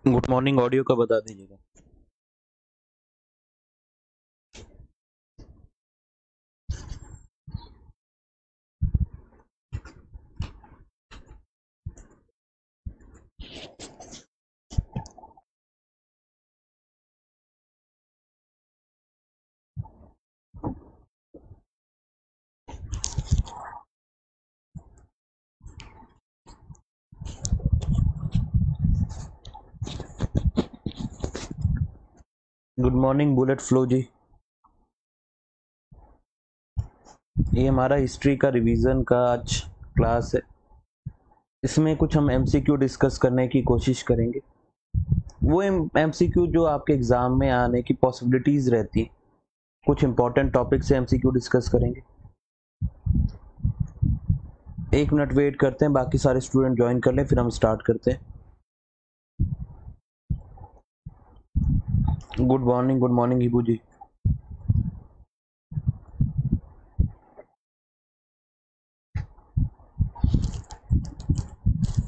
Good morning audio का बता दीजिएगा। गुड मॉर्निंग बुलेट फ्लो जी। ये हमारा हिस्ट्री का रिवीजन का आज क्लास है। इसमें कुछ हम एमसीक्यू डिस्कस करने की कोशिश करेंगे। वो एमसीक्यू जो आपके एग्जाम में आने की पॉसिबिलिटीज रहती है। कुछ इंपॉर्टेंट टॉपिक से एमसीक्यू डिस्कस करेंगे। 1 मिनट वेट करते हैं, बाकी सारे स्टूडेंट ज्वाइन कर लें, फिर हम स्टार्ट करते हैं। Good morning Hibu ji.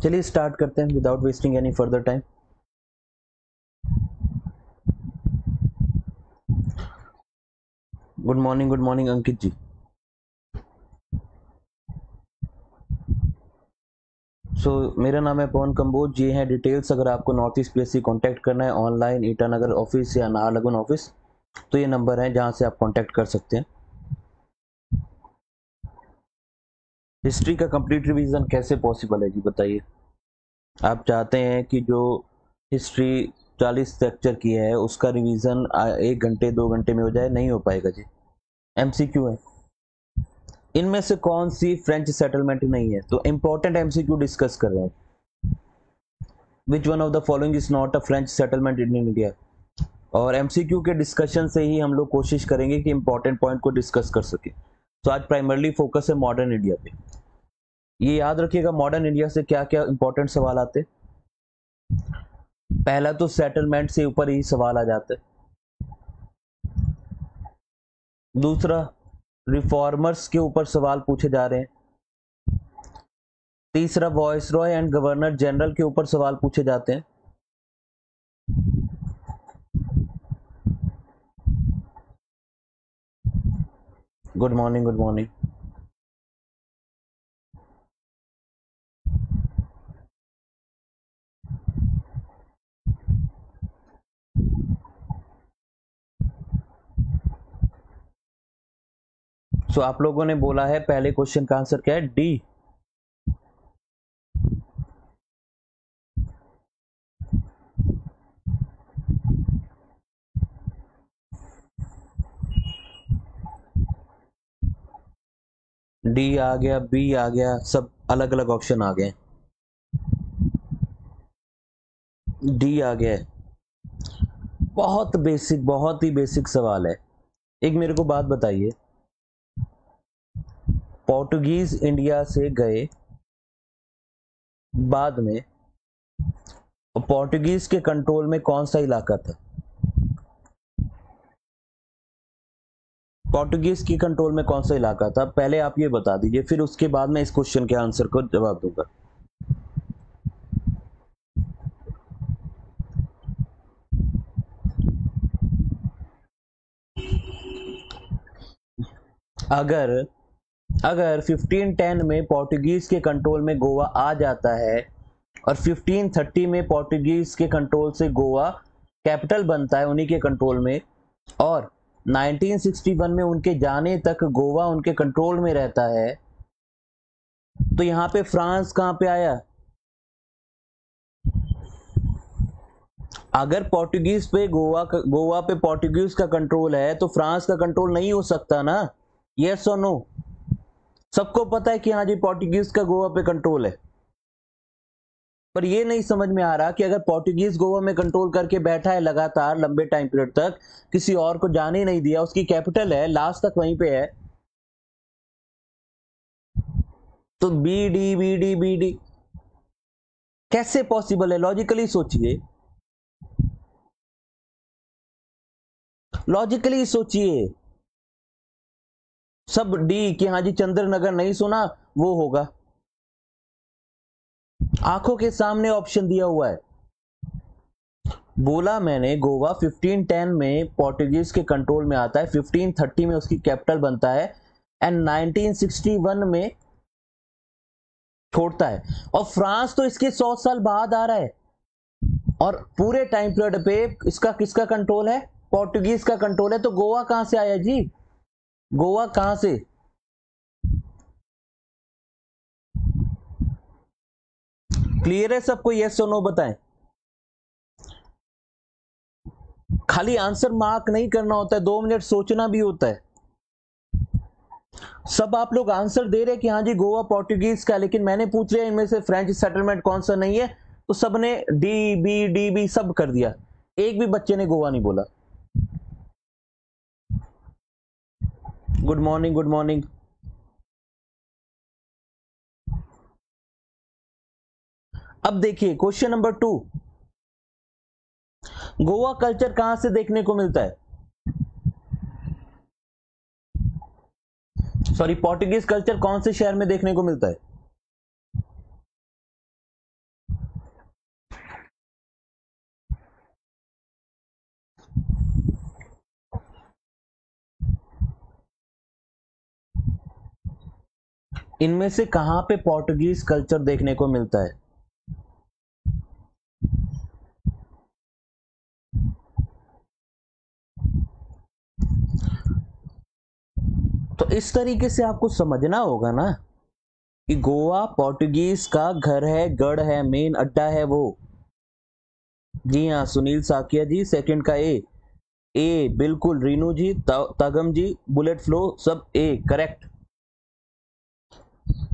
चलिए स्टार्ट करते हैं without wasting any further time. Good morning Ankit ji. मेरा नाम है पवन कंबोज। ये है डिटेल्स। अगर आपको नॉर्थ ईस्ट पीएससी कांटेक्ट करना है ऑनलाइन ईटानगर ऑफिस या नाहरलगुन ऑफिस, तो ये नंबर है जहां से आप कांटेक्ट कर सकते हैं। हिस्ट्री का कंप्लीट रिवीजन कैसे पॉसिबल है जी, बताइए। आप चाहते हैं कि जो हिस्ट्री 40 लेक्चर की है उसका रिवीजन 1 घंटे 2 घंटे में हो जाए? नहीं हो पाएगा जी। एमसीक्यू है। इनमें से कौन सी फ्रेंच सेटलमेंट नहीं है? तो इंपॉर्टेंट एमसीक्यू डिस्कस कर रहे हैं। Which one of the following is not a French settlement in India? और एमसीक्यू के डिस्कशन से ही हम लोग कोशिश करेंगे कि इंपॉर्टेंट पॉइंट को डिस्कस कर सके। तो आज प्राइमरली फोकस है मॉडर्न इंडिया पे। ये याद रखिएगा, मॉडर्न इंडिया से क्या क्या इंपॉर्टेंट सवाल आते। पहला तो सेटलमेंट से ऊपर ही सवाल आ जाता है। दूसरा, रिफॉर्मर्स के ऊपर सवाल पूछे जा रहे हैं। तीसरा, voice Roy and governor general के ऊपर सवाल पूछे जाते हैं। Good morning. सो आप लोगों ने बोला है पहले क्वेश्चन का आंसर क्या है? डी। डी आ गया, बी आ गया, सब अलग अलग ऑप्शन आ गए। डी आ गया है। बहुत बेसिक, बहुत ही बेसिक सवाल है। एक मेरे को बात बताइए, पोर्टुगीज इंडिया से गए बाद में पोर्टुगीज के कंट्रोल में कौन सा इलाका था? पोर्टुगीज की कंट्रोल में कौन सा इलाका था, पहले आप ये बता दीजिए, फिर उसके बाद मैं इस क्वेश्चन के आंसर को जवाब दूंगा। अगर अगर 1510 में पोर्टुगीज के कंट्रोल में गोवा आ जाता है और 1530 में पोर्टुगीज के कंट्रोल से गोवा कैपिटल बनता है उन्हीं के कंट्रोल में, और 1961 में उनके जाने तक गोवा उनके कंट्रोल में रहता है, तो यहां पे फ्रांस कहां पे आया? अगर पोर्टुगीज पे गोवा पे पोर्टुगीज का कंट्रोल है तो फ्रांस का कंट्रोल नहीं हो सकता ना। यस और नो? सबको पता है कि हाँ जी पोर्टुगीज का गोवा पे कंट्रोल है, पर ये नहीं समझ में आ रहा कि अगर पोर्टुगीज गोवा में कंट्रोल करके बैठा है लगातार लंबे टाइम पीरियड तक, किसी और को जाने नहीं दिया, उसकी कैपिटल है लास्ट तक वहीं पे है, तो बी डी कैसे पॉसिबल है? लॉजिकली सोचिए, लॉजिकली सोचिए। सब डी कि हाँ जी चंद्रनगर नहीं सुना, वो होगा। आंखों के सामने ऑप्शन दिया हुआ है। बोला मैंने गोवा 1510 में पोर्टुगीज के कंट्रोल में आता है, 1530 में उसकी कैपिटल बनता है एंड 1961 में छोड़ता है। और फ्रांस तो इसके 100 साल बाद आ रहा है और पूरे टाइम पीरियड पे इसका किसका कंट्रोल है? पोर्टुगीज का कंट्रोल है। तो गोवा कहां से आया जी? गोवा कहां से? क्लियर है सबको? यस और नो बताएं। खाली आंसर मार्क नहीं करना होता है, 2 मिनट सोचना भी होता है। सब आप लोग आंसर दे रहे कि हाँ जी गोवा पोर्टुगीज का, लेकिन मैंने पूछ लिया इनमें से फ्रेंच सेटलमेंट कौन सा नहीं है, तो सबने डी बी सब कर दिया, एक भी बच्चे ने गोवा नहीं बोला। Good morning, good morning. अब देखिए क्वेश्चन नंबर 2, गोवा कल्चर कहां से देखने को मिलता है? सॉरी, पोर्टुगीज कल्चर कौन से शहर में देखने को मिलता है? इनमें से कहां पे पोर्टुगीज कल्चर देखने को मिलता है? तो इस तरीके से आपको समझना होगा ना कि गोवा पोर्टुगीज का घर है, गढ़ है, मेन अड्डा है वो। जी हाँ, सुनील साकिया जी, सेकंड का ए बिल्कुल। रीनू जी, तगम जी, बुलेट फ्लो, सब ए करेक्ट।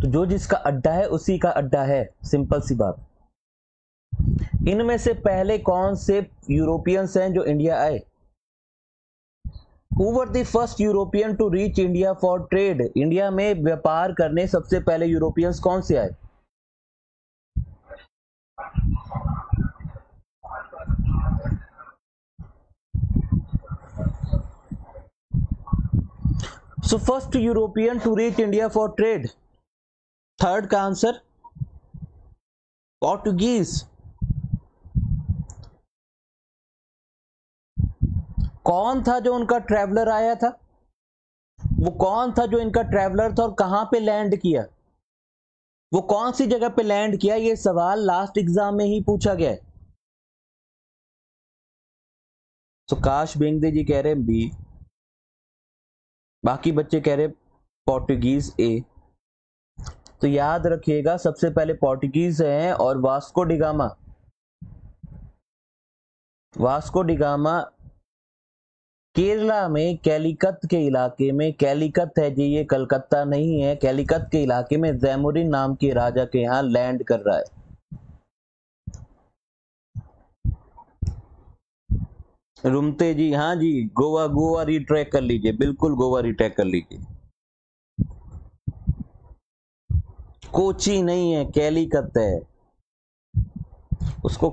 तो जो जिसका अड्डा है उसी का अड्डा है, सिंपल सी बात। इनमें से पहले कौन से यूरोपियंस हैं जो इंडिया आए? Who were the first European to reach India for trade? India में व्यापार करने सबसे पहले यूरोपियंस कौन से आए? So first European to reach India for trade, third का आंसर पोर्टुगीज। कौन था जो उनका ट्रैवलर आया था? वो कौन था जो इनका ट्रैवलर था और कहां पे लैंड किया? वो कौन सी जगह पे लैंड किया? ये सवाल लास्ट एग्जाम में ही पूछा गया है। सुकाश बेंगदे जी कह रहे हैं बी, बाकी बच्चे कह रहे पोर्टुगीज ए। तो याद रखिएगा सबसे पहले पोर्टुगीज हैं और Vasco da Gama. Vasco da Gama Kerala में कैलिकत के इलाके में, कैलिकत है जी ये कलकत्ता नहीं है, कैलिकत के इलाके में जैमुरिन नाम के राजा के यहां लैंड कर रहा है। रुमते जी, हाँ जी, गोवा, गोवा रिट्रैक कर लीजिए, बिल्कुल गोवा रिट्रैक कर लीजिए। कोची नहीं है, कैलिकत है उसको,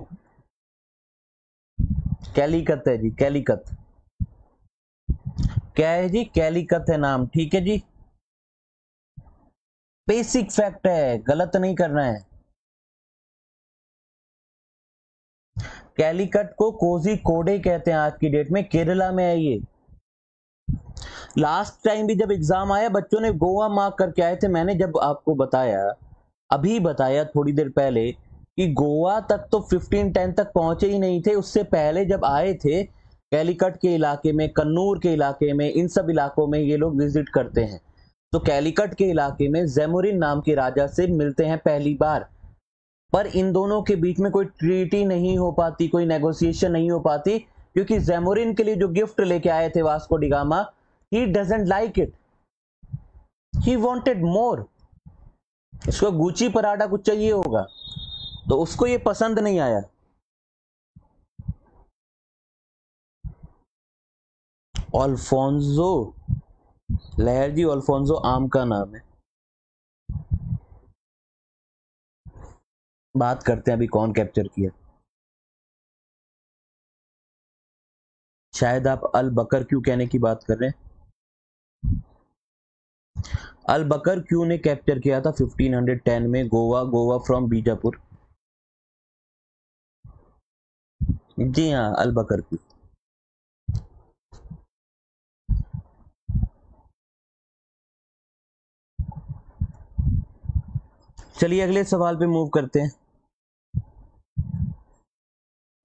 कैलिकत है जी, कैलिकत। क्या है जी? कैलिकत है नाम, ठीक है जी। बेसिक फैक्ट है, गलत नहीं करना है। कैलिकट को कोजी कोडे कहते हैं आज की डेट में, केरला में है ये। लास्ट टाइम भी जब एग्जाम आया बच्चों ने गोवा मार्क करके आए थे, मैंने जब आपको बताया, अभी बताया थोड़ी देर पहले कि गोवा तक तो 1510 तक पहुंचे ही नहीं थे, उससे पहले जब आए थे कैलिकट के इलाके में, कन्नूर के इलाके में, इन सब इलाकों में ये लोग विजिट करते हैं। तो कैलिकट के इलाके में जैमुरिन नाम के राजा से मिलते हैं पहली बार, पर इन दोनों के बीच में कोई ट्रीटी नहीं हो पाती, कोई नेगोशिएशन नहीं हो पाती, क्योंकि जैमुरिन के लिए जो गिफ्ट लेके आए थे Vasco da Gama, he doesn't like it, he wanted more. इसको गुची पराठा कुछ चाहिए होगा, तो उसको ये पसंद नहीं आया। अल्फोंसो लहर जी, अल्फोंसो आम का नाम है। बात करते हैं अभी कौन कैप्चर किया। शायद आप अल बकर क्यों कहने की बात कर रहे हैं। अल बकर क्यों ने कैप्चर किया था 1510 में गोवा, गोवा फ्रॉम बीजापुर। जी हाँ, अल बकर की। चलिए अगले सवाल पे मूव करते हैं।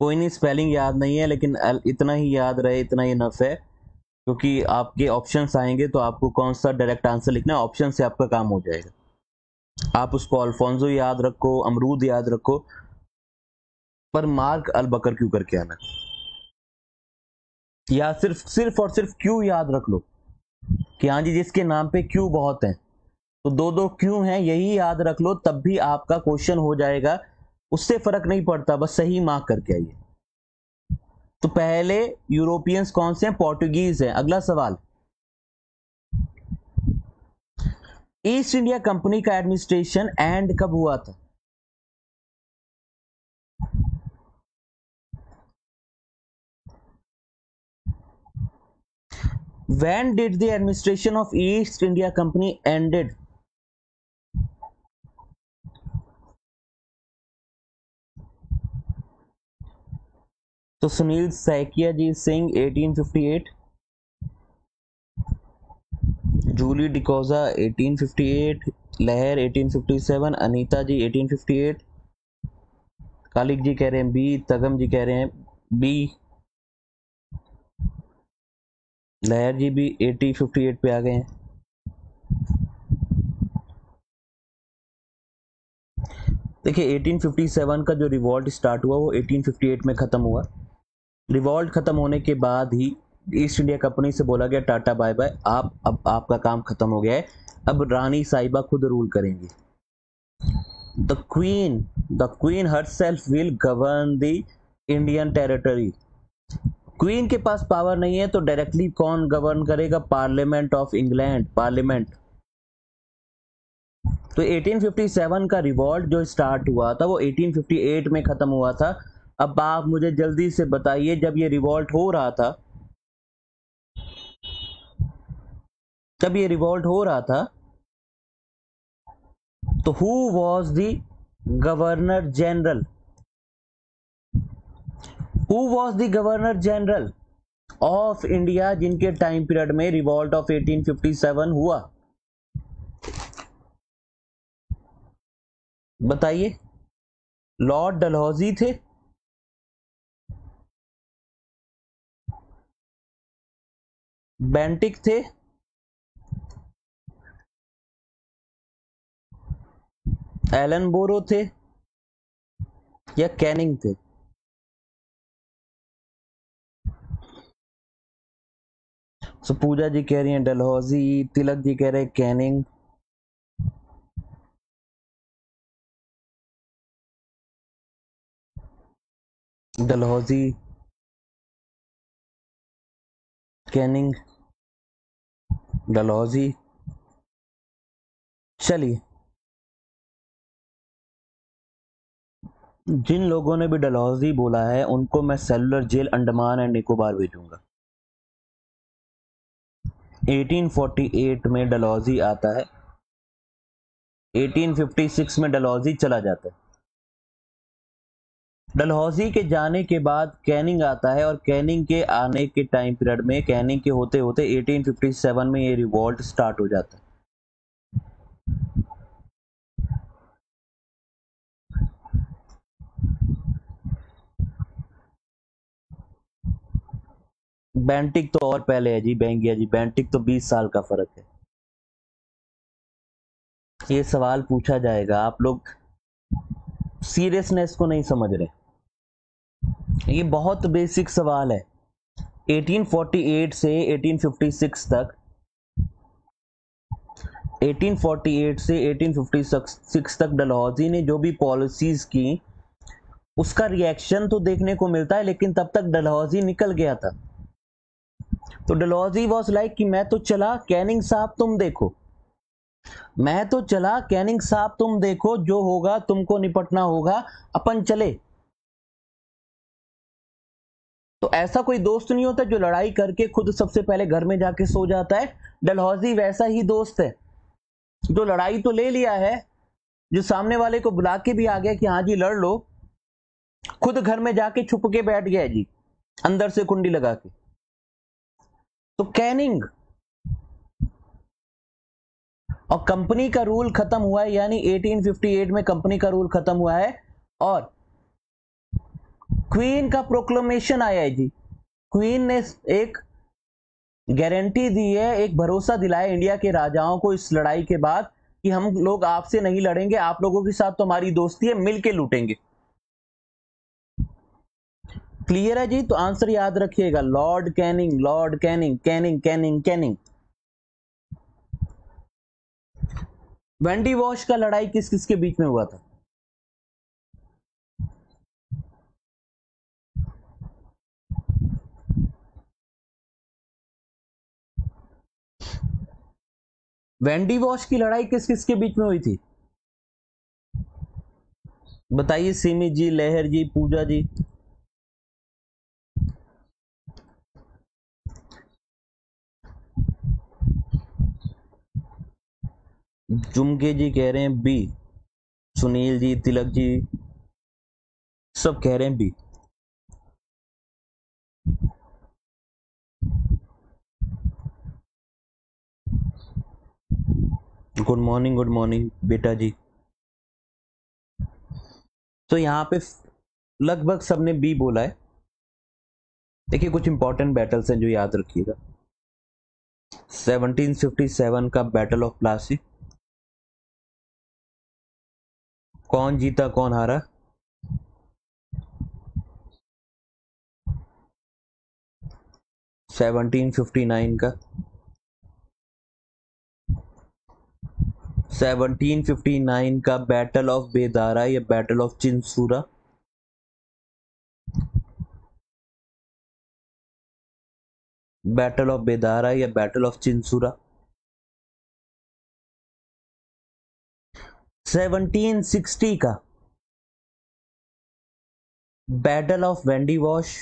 कोई नहीं, स्पेलिंग याद नहीं है, लेकिन इतना ही याद रहे, इतना ही इनफ है, क्योंकि आपके ऑप्शंस आएंगे तो आपको कौन सा डायरेक्ट आंसर लिखना है, ऑप्शन से आपका काम हो जाएगा। आप उसको अल्फोंसो याद रखो, अमरूद याद रखो, पर मार्क अल बकर क्यों करके आना, या सिर्फ और सिर्फ क्यू याद रख लो कि हाँ जी जिसके नाम पे क्यू बहुत है, तो दो दो क्यू हैं, यही याद रख लो, तब भी आपका क्वेश्चन हो जाएगा, उससे फर्क नहीं पड़ता, बस सही मार्क करके आइए। तो पहले यूरोपियंस कौन से हैं? पोर्टुगीज हैं। अगला सवाल, ईस्ट इंडिया कंपनी का एडमिनिस्ट्रेशन एंड कब हुआ था? When did the administration of East India Company ended? तो सुनील सैकिया जी सिंह 1858, जूली डिकोजा 1858, लहर 1857, अनीता जी 1858, कालिक जी कह रहे हैं बी, तगम जी कह रहे हैं बी, लहर जी भी 1858 पे आ गए हैं। देखिए 1857 का जो रिवॉल्ट स्टार्ट हुआ वो 1858 में खत्म हुआ। रिवॉल्ट खत्म होने के बाद ही ईस्ट इंडिया कंपनी से बोला गया टाटा बाय बाय, आप अब आपका काम खत्म हो गया है, अब रानी साहिबा खुद रूल करेंगी। The queen herself will govern the Indian territory. Queen के पास पावर नहीं है तो डायरेक्टली कौन गवर्न करेगा? Parliament of England, parliament. तो 1857 का रिवॉल्ट जो स्टार्ट हुआ था वो 1858 में खत्म हुआ था। अब आप मुझे जल्दी से बताइए, जब ये रिवॉल्ट हो रहा था, जब ये रिवॉल्ट हो रहा था तो who was the governor general? Who was the governor general of India जिनके टाइम पीरियड में रिवॉल्ट ऑफ 1857 हुआ? बताइए। लॉर्ड डलहौजी थे, बेंटिक थे, एलन बोरो थे, या कैनिंग थे? सो पूजा जी कह रही हैं डलहौजी, तिलक जी कह रहे हैं कैनिंग, डलहौजी, कैनिंग, डलहौजी। चलिए, जिन लोगों ने भी डलहौजी बोला है उनको मैं cellular jail Andaman and Nicobar भेजूंगा। 1848 में डलहौजी आता है, 1856 में डलहौजी चला जाता है। डलहौजी के जाने के बाद कैनिंग आता है, और कैनिंग के आने के टाइम पीरियड में, कैनिंग के होते होते 1857 में ये रिवॉल्ट स्टार्ट हो जाता है। बेंटिक तो और पहले है जी, बेंगिया जी, बेंटिक तो 20 साल का फर्क है। ये सवाल पूछा जाएगा, आप लोग सीरियसनेस को नहीं समझ रहे, ये बहुत बेसिक सवाल है। 1848 से 1856 तक, 1848 से 1856 तक डलहौजी ने जो भी पॉलिसीज की उसका रिएक्शन तो देखने को मिलता है, लेकिन तब तक डलहौजी निकल गया था। तो डलहौजी वॉज लाइक कि मैं तो चला, कैनिंग साहब तुम देखो, मैं तो चला, कैनिंग साहब तुम देखो, जो होगा तुमको निपटना होगा, अपन चले। तो ऐसा कोई दोस्त नहीं होता जो लड़ाई करके खुद सबसे पहले घर में जाके सो जाता है। डलहौजी वैसा ही दोस्त है जो लड़ाई तो ले लिया है, जो सामने वाले को बुला के भी आ गया कि हाँ जी लड़ लो, खुद घर में जाके छुप के बैठ गया जी, अंदर से कुंडी लगा के। तो कैनिंग और कंपनी का रूल खत्म हुआ है, यानी 1858 में कंपनी का रूल खत्म हुआ है और क्वीन का प्रोक्लेमेशन आया है जी। क्वीन ने एक गारंटी दी है, एक भरोसा दिलाया इंडिया के राजाओं को इस लड़ाई के बाद कि हम लोग आपसे नहीं लड़ेंगे, आप लोगों के साथ तो हमारी दोस्ती है, मिलके लूटेंगे। क्लियर है जी? तो आंसर याद रखिएगा, Lord Canning, Lord Canning, Canning Canning Canning. Wendy wash का लड़ाई किस किस के बीच में हुआ था? वेंडी वॉश की लड़ाई किस किस के बीच में हुई थी? बताइए, सिमी जी, लहर जी, पूजा जी। जुमके जी कह रहे हैं बी, सुनील जी, तिलक जी सब कह रहे हैं बी। गुड मॉर्निंग बेटा जी। तो यहां पे लगभग सबने बी बोला है। देखिए कुछ इंपॉर्टेंट बैटल्स हैं जो याद रखिएगा। 1757 का बैटल ऑफ प्लासी, कौन जीता कौन हारा? 1759 का, 1759 का बैटल ऑफ बेदारा या battle of Chinsurah? Battle of Bedara या बैटल ऑफ चिंसूरा? 1760 का बैटल ऑफ वेंडी वॉश?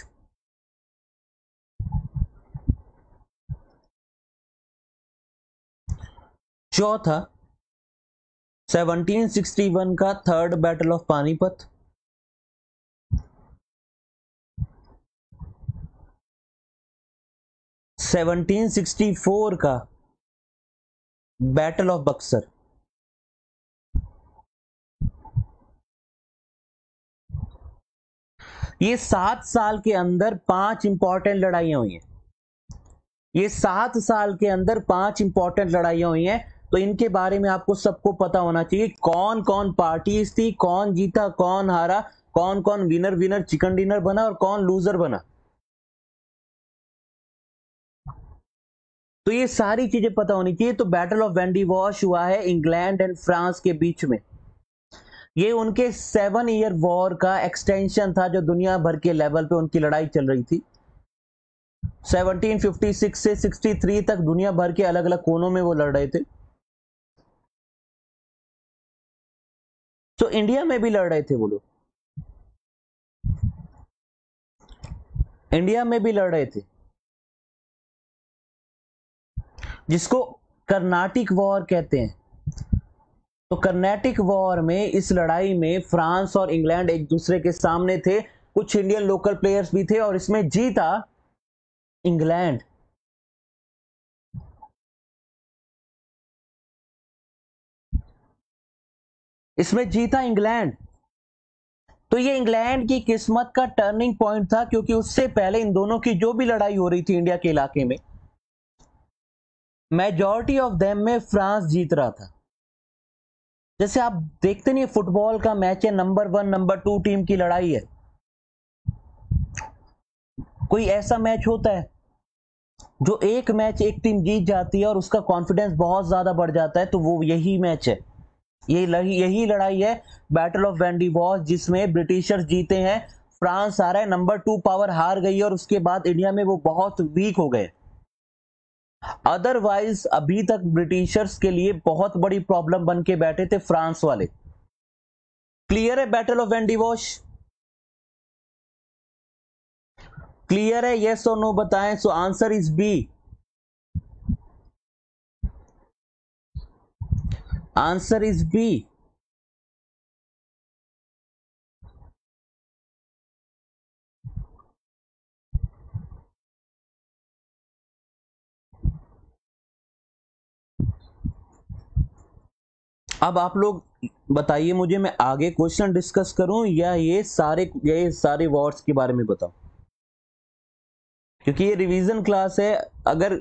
चौथा 1761 का थर्ड बैटल ऑफ पानीपत? 1764 का बैटल ऑफ बक्सर? ये 7 साल के अंदर 5 इंपॉर्टेंट लड़ाइयां हुई हैं। ये 7 साल के अंदर 5 इंपॉर्टेंट लड़ाइयां हुई हैं। तो इनके बारे में आपको सबको पता होना चाहिए, कौन कौन पार्टीज थी, कौन जीता कौन हारा, कौन कौन विनर विनर चिकन डिनर बना और कौन लूजर बना। तो ये सारी चीजें पता होनी चाहिए। तो बैटल ऑफ वेंडी वॉश हुआ है इंग्लैंड एंड फ्रांस के बीच में। ये उनके 7 ईयर वॉर का एक्सटेंशन था, जो दुनिया भर के लेवल पे उनकी लड़ाई चल रही थी। 1756 से 63 तक दुनिया भर के अलग अलग कोनों में वो लड़ रहे थे। तो इंडिया में भी लड़ रहे थे वो लोग, इंडिया में भी लड़ रहे थे, जिसको कर्नाटिक वॉर कहते हैं। तो कर्नाटिक वॉर में, इस लड़ाई में फ्रांस और इंग्लैंड एक दूसरे के सामने थे, कुछ इंडियन लोकल प्लेयर्स भी थे और इसमें जीता इंग्लैंड। इसमें जीता इंग्लैंड। तो ये इंग्लैंड की किस्मत का टर्निंग पॉइंट था, क्योंकि उससे पहले इन दोनों की जो भी लड़ाई हो रही थी इंडिया के इलाके में, मेजॉरिटी ऑफ देम में फ्रांस जीत रहा था। जैसे आप देखते नहीं, फुटबॉल का मैच है, नंबर 1 नंबर 2 टीम की लड़ाई है, कोई ऐसा मैच होता है जो एक मैच एक टीम जीत जाती है और उसका कॉन्फिडेंस बहुत ज्यादा बढ़ जाता है, तो वो यही मैच है, यही लड़ाई है बैटल ऑफ वेंडी वॉश, जिसमें ब्रिटिशर्स जीते हैं, फ्रांस हारा है, नंबर 2 पावर हार गई और उसके बाद इंडिया में वो बहुत वीक हो गए। अदरवाइज अभी तक ब्रिटिशर्स के लिए बहुत बड़ी प्रॉब्लम बन के बैठे थे फ्रांस वाले। क्लियर है battle of Wandiwash? Clear है? यस और नो बताएं। So answer is B, answer is B. अब आप लोग बताइए मुझे, मैं आगे क्वेश्चन डिस्कस करूं या ये सारे वॉर्स के बारे में बताऊं, क्योंकि ये रिवीजन क्लास है। अगर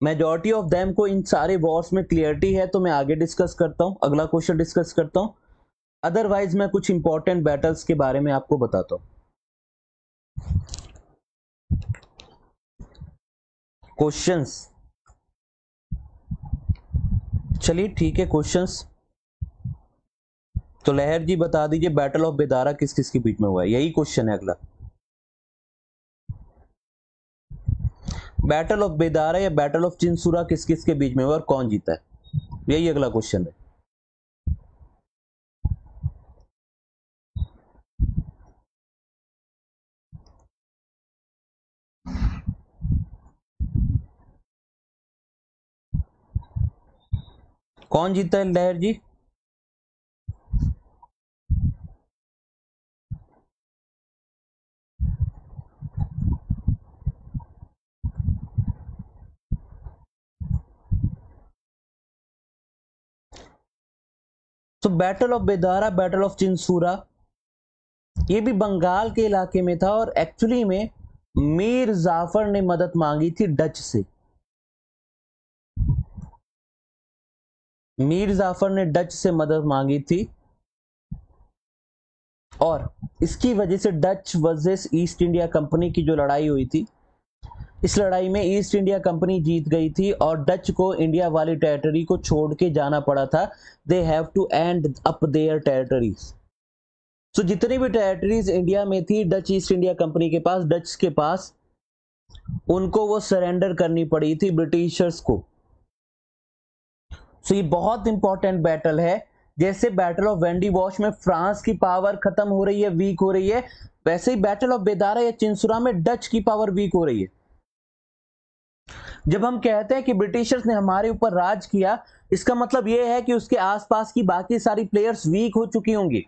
मेजॉरिटी ऑफ देम को इन सारे वॉर्स में क्लियरिटी है तो मैं आगे डिस्कस करता हूं, अगला क्वेश्चन डिस्कस करता हूं। अदरवाइज मैं कुछ इंपॉर्टेंट बैटल्स के बारे में आपको बताता हूं। क्वेश्चंस, चलिए ठीक है क्वेश्चंस। तो लहर जी बता दीजिए बैटल ऑफ बेदारा किस किस के बीच में हुआ है, यही क्वेश्चन है अगला। बैटल ऑफ बेदारा या बैटल ऑफ चिंसुरा किस किस के बीच में हुआ और कौन जीता है, यही अगला क्वेश्चन है। कौन जीता है लहर जी? तो battle of Bedara, battle of Chinsurah, ये भी बंगाल के इलाके में था और एक्चुअली में मीर जाफर ने मदद मांगी थी डच से। मीर जाफर ने डच से मदद मांगी थी और इसकी वजह से Dutch versus east India company की जो लड़ाई हुई थी, इस लड़ाई में ईस्ट इंडिया कंपनी जीत गई थी और डच को इंडिया वाली टेरिटरी को छोड़ के जाना पड़ा था। They have to end up their territories. सो जितनी भी टेरिटरीज इंडिया में थी डच ईस्ट इंडिया कंपनी के पास, डच के पास, उनको वो सरेंडर करनी पड़ी थी ब्रिटिशर्स को। सो ये बहुत इंपॉर्टेंट बैटल है। जैसे बैटल ऑफ वेंडी वॉश में फ्रांस की पावर खत्म हो रही है, वीक हो रही है, वैसे ही बैटल ऑफ बेदारा या चिंसुरा में डच की पावर वीक हो रही है। जब हम कहते हैं कि ब्रिटिशर्स ने हमारे ऊपर राज किया, इसका मतलब यह है कि उसके आसपास की बाकी सारी प्लेयर्स वीक हो चुकी होंगी।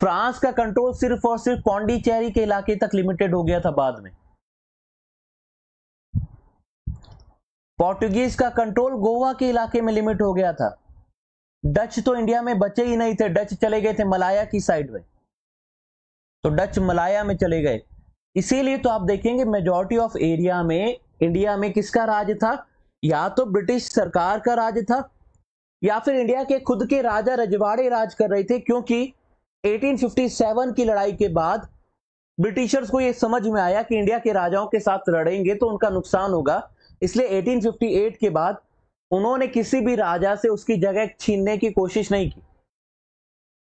फ्रांस का कंट्रोल सिर्फ और सिर्फ पौंडीचेरी के इलाके तक लिमिटेड हो गया था। बाद में पोर्टुगीज का कंट्रोल गोवा के इलाके में लिमिट हो गया था। डच तो इंडिया में बचे ही नहीं थे, डच चले गए थे मलाया की साइड में, तो डच मलाया में चले गए। इसीलिए तो आप देखेंगे मेजॉरिटी ऑफ एरिया में इंडिया में किसका राज था, या तो ब्रिटिश सरकार का राज था या फिर इंडिया के खुद के राजा रजवाड़े राज कर रहे थे। क्योंकि 1857 की लड़ाई के बाद ब्रिटिशर्स को यह समझ में आया कि इंडिया के राजाओं के साथ लड़ेंगे तो उनका नुकसान होगा, इसलिए 1858 के बाद उन्होंने किसी भी राजा से उसकी जगह छीनने की कोशिश नहीं की।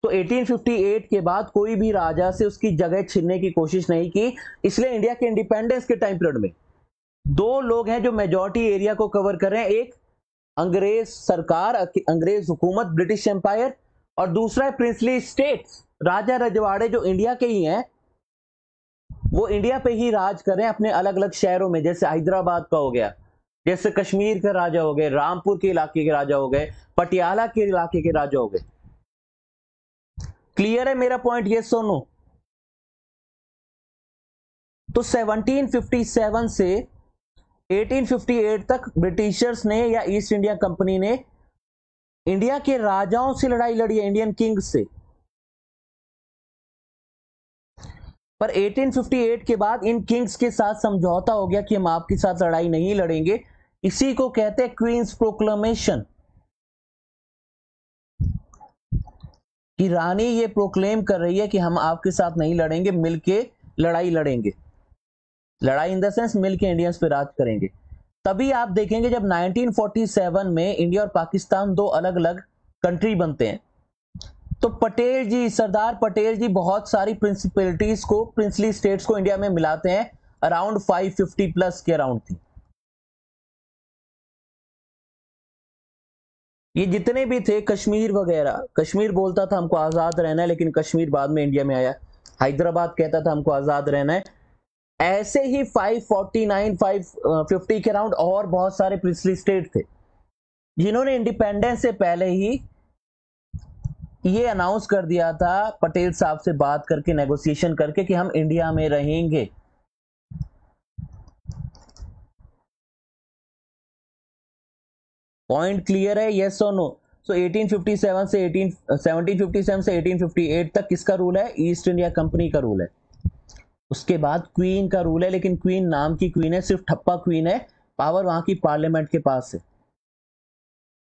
तो 1858 के बाद कोई भी राजा से उसकी जगह छीनने की कोशिश नहीं की। इसलिए इंडिया के इंडिपेंडेंस के टाइम पीरियड में दो लोग हैं जो मेजॉरिटी एरिया को कवर कर रहे हैं, एक अंग्रेज सरकार, अंग्रेज हुकूमत, ब्रिटिश एम्पायर, और दूसरा है प्रिंसली स्टेट्स, राजा रजवाड़े जो इंडिया के ही हैं, वो इंडिया पे ही राज कर रहे हैं अपने अलग अलग शहरों में। जैसे हैदराबाद का हो गया, जैसे कश्मीर के राजा हो गए, रामपुर के इलाके के राजा हो गए, पटियाला के इलाके के राजा हो गए। क्लियर है मेरा पॉइंट, ये सुनो। तो 1757 से 1858 तक ब्रिटिशर्स ने या ईस्ट इंडिया कंपनी ने इंडिया के राजाओं से लड़ाई लड़ी है, इंडियन किंग्स से। पर 1858 के बाद इन किंग्स के साथ समझौता हो गया कि हम आपके साथ लड़ाई नहीं लड़ेंगे। इसी को कहते हैं क्वींस प्रोक्लेमेशन, कि रानी ये प्रोक्लेम कर रही है कि हम आपके साथ नहीं लड़ेंगे, मिलके लड़ाई लड़ेंगे। लड़ाई इन द सेंस मिलके इंडियंस पे राज करेंगे। तभी आप देखेंगे जब 1947 में इंडिया और पाकिस्तान दो अलग अलग कंट्री बनते हैं, तो पटेल जी, सरदार पटेल जी बहुत सारी प्रिंसिपलिटीज को, प्रिंसली स्टेट्स को इंडिया में मिलाते हैं। अराउंड 550 प्लस के अराउंड थी। ये जितने भी थे, कश्मीर वगैरह, कश्मीर बोलता था हमको आजाद रहना है, लेकिन कश्मीर बाद में इंडिया में आया। हैदराबाद कहता था हमको आजाद रहना है। ऐसे ही 549 550 के अराउंड और बहुत सारे प्रिंसली स्टेट थे जिन्होंने इंडिपेंडेंस से पहले ही ये अनाउंस कर दिया था, पटेल साहब से बात करके, नेगोशिएशन करके, कि हम इंडिया में रहेंगे। पॉइंट क्लियर है, यस और नो? सो 1857 से 1757 से 1858 तक किसका रूल है? ईस्ट इंडिया कंपनी का रूल है। उसके बाद क्वीन का रूल है, लेकिन क्वीन नाम की क्वीन है, सिर्फ ठप्पा क्वीन है, पावर वहां की पार्लियामेंट के पास है।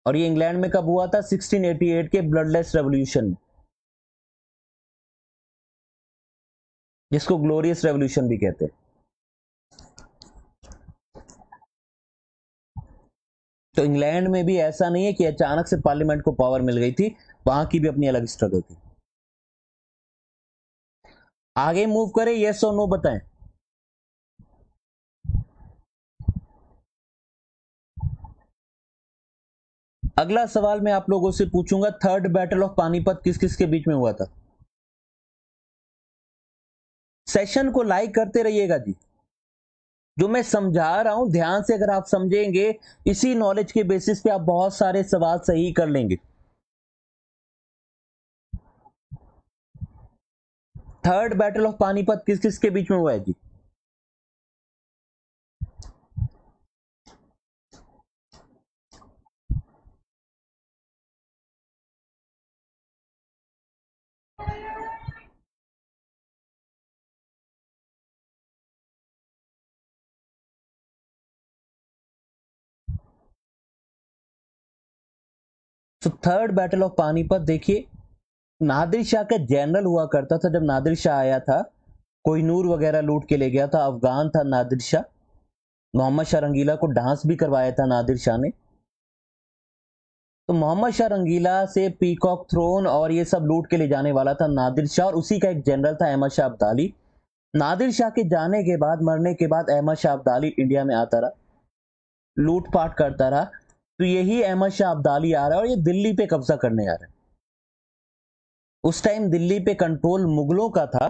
और ये इंग्लैंड में कब हुआ था? 1688 के ब्लडलेस रेवोल्यूशन में, जिसको ग्लोरियस रेवोल्यूशन भी कहते हैं। तो इंग्लैंड में भी ऐसा नहीं है कि अचानक से पार्लियामेंट को पावर मिल गई थी, वहां की भी अपनी अलग स्ट्रगल थी। आगे मूव करें, यस और नो बताएं। अगला सवाल मैं आप लोगों से पूछूंगा, थर्ड बैटल ऑफ पानीपत किस किस के बीच में हुआ था? सेशन को लाइक करते रहिएगा जी। जो मैं समझा रहा हूं ध्यान से अगर आप समझेंगे, इसी नॉलेज के बेसिस पे आप बहुत सारे सवाल सही कर लेंगे। थर्ड बैटल ऑफ पानीपत किस किस के बीच में हुआ है जी? तो थर्ड बैटल ऑफ पानीपत देखिए, नादिर शाह का जनरल हुआ करता था। जब नादिर शाह आया था, कोहिनूर वगैरह लूट के ले गया था, अफगान था नादिर शाह। मोहम्मद शाह रंगीला को डांस भी करवाया था नादिर शाह ने। तो मोहम्मद शाह रंगीला से पीकॉक थ्रोन और ये सब लूट के ले जाने वाला था नादिर शाह, और उसी का एक जनरल था अहमद शाह अब्दाली। नादिर शाह के जाने के बाद, मरने के बाद, अहमद शाह अब्दाली इंडिया में आता रहा, लूटपाट करता रहा। तो यही अहमद शाह अब्दाली आ रहा है और ये दिल्ली पे कब्जा करने आ रहा है। उस टाइम दिल्ली पे कंट्रोल मुगलों का था,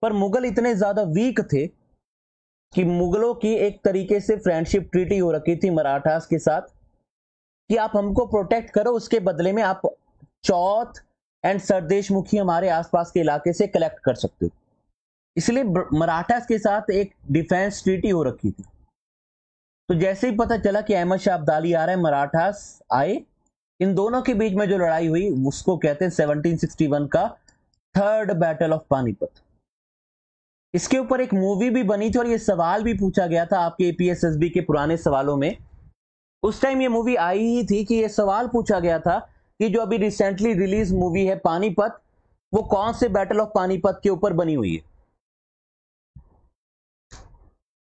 पर मुगल इतने ज्यादा वीक थे कि मुगलों की एक तरीके से फ्रेंडशिप ट्रीटी हो रखी थी मराठास के साथ कि आप हमको प्रोटेक्ट करो, उसके बदले में आप चौथ एंड सरदेश मुखी हमारे आसपास के इलाके से कलेक्ट कर सकते हो। इसलिए मराठास के साथ एक डिफेंस ट्रीटी हो रखी थी। तो जैसे ही पता चला कि अहमद शाह अब्दाली आ रहे हैं, मराठास आए। इन दोनों के बीच में जो लड़ाई हुई उसको कहते हैं 1761 का थर्ड बैटल ऑफ पानीपत। इसके ऊपर एक मूवी भी बनी थी और ये सवाल भी पूछा गया था आपके एपीएसएसबी के पुराने सवालों में। उस टाइम ये मूवी आई ही थी कि ये सवाल पूछा गया था कि जो अभी रिसेंटली रिलीज मूवी है पानीपत, वो कौन से बैटल ऑफ पानीपत के ऊपर बनी हुई है।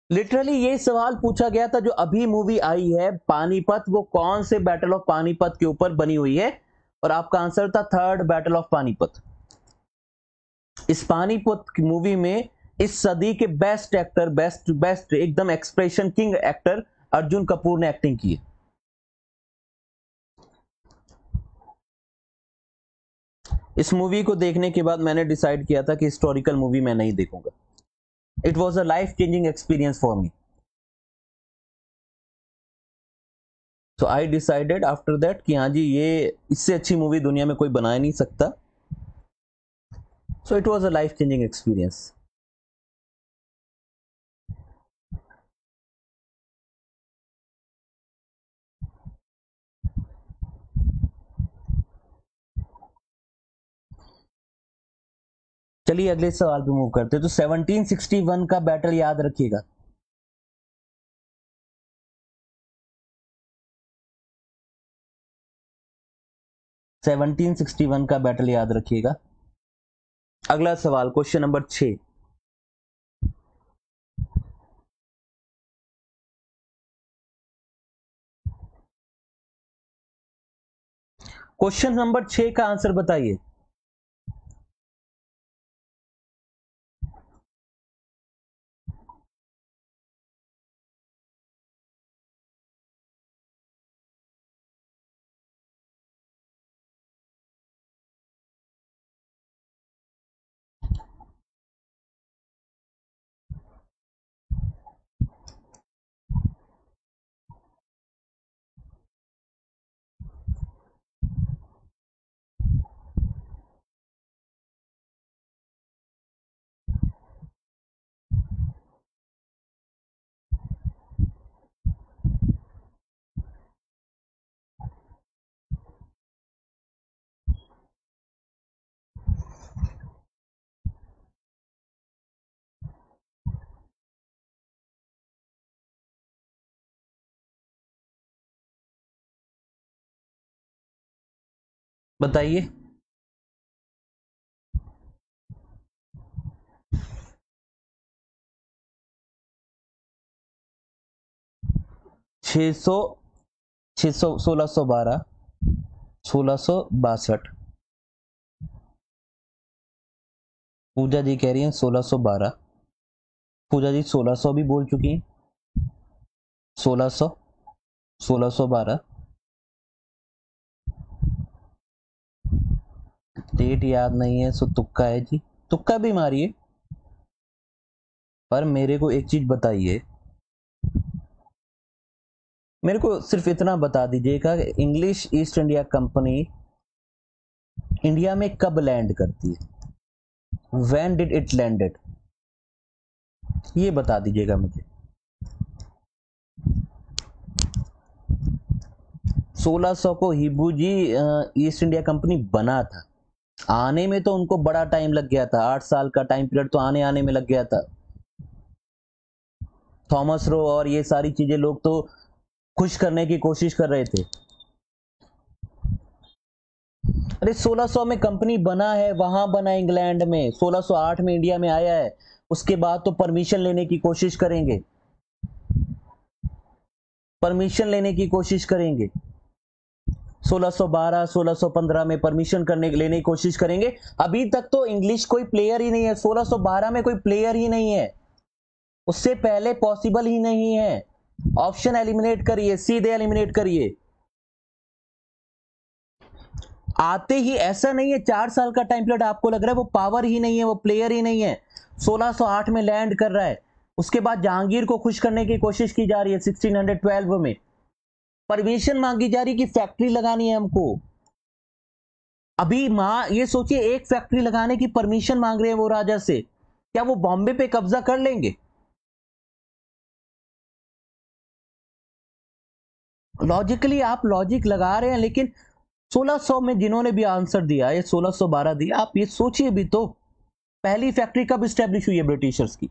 लिटरली ये सवाल पूछा गया था, जो अभी मूवी आई है पानीपत, वो कौन से बैटल ऑफ पानीपत के ऊपर बनी हुई है? और आपका आंसर था थर्ड बैटल ऑफ पानीपत। इस पानीपत की मूवी में इस सदी के बेस्ट एक्टर, बेस्ट बेस्ट एकदम expression king actor Arjun Kapoor ने एक्टिंग की है। इस मूवी को देखने के बाद मैंने डिसाइड किया था कि हिस्टोरिकल मूवी मैं नहीं देखूंगा। It was a life changing experience for me. So I decided after that कि हाँ जी, ये इससे अच्छी मूवी दुनिया में कोई बना नहीं सकता। So it was a life changing experience. चलिए अगले सवाल पे मूव करते हैं। तो 1761 का बैटल याद रखिएगा। 1761 का बैटल याद रखिएगा। अगला सवाल, क्वेश्चन नंबर 6। क्वेश्चन नंबर 6 का आंसर बताइए। बताइए। 600, 600, 1612, 1662। पूजा जी कह रही हैं 1612। पूजा जी 1600 भी बोल चुकी हैं। 1600, 1612। डेट याद नहीं है सो तुक्का है जी। तुक्का भी मारिए, पर मेरे को एक चीज बताइए। मेरे को सिर्फ इतना बता दीजिएगा कि English east India company India में कब लैंड करती है। व्हेन डिड इट लैंडेड, ये बता दीजिएगा मुझे। 1600 को हिबू जी ईस्ट इंडिया कंपनी बना था। आने में तो उनको बड़ा टाइम लग गया था, 8 साल का टाइम पीरियड तो आने आने में लग गया था। थॉमस रो और ये सारी चीजें लोग तो खुश करने की कोशिश कर रहे थे। अरे 1600 में कंपनी बना है, वहां बना इंग्लैंड में, 1608 में इंडिया में आया है। उसके बाद तो परमिशन लेने की कोशिश करेंगे, परमिशन लेने की कोशिश करेंगे। 1612 1615 में परमिशन करने लेने की कोशिश करेंगे। अभी तक तो इंग्लिश कोई प्लेयर ही नहीं है, 1612 में कोई प्लेयर ही नहीं है, उससे पहले पॉसिबल ही नहीं है। ऑप्शन एलिमिनेट करिए, सीधे एलिमिनेट करिए। आते ही ऐसा नहीं है, 4 साल का टाइम पीरियड आपको लग रहा है, वो पावर ही नहीं है, वो प्लेयर ही नहीं है। 1608 में लैंड कर रहा है। उसके बाद जहांगीर को खुश करने की कोशिश की जा रही है 1612 में। परमिशन मांगी जा रही कि फैक्ट्री लगानी है हमको। अभी मां ये सोचिए, एक फैक्ट्री लगाने की परमिशन मांग रहे हैं वो राजा से, क्या वो बॉम्बे पे कब्जा कर लेंगे? लॉजिकली आप लॉजिक लगा रहे हैं, लेकिन 1600 में जिन्होंने भी आंसर दिया, ये 1612 दिया, आप ये सोचिए भी तो, पहली फैक्ट्री कब स्टैब्लिश हुई है ब्रिटिशर्स की?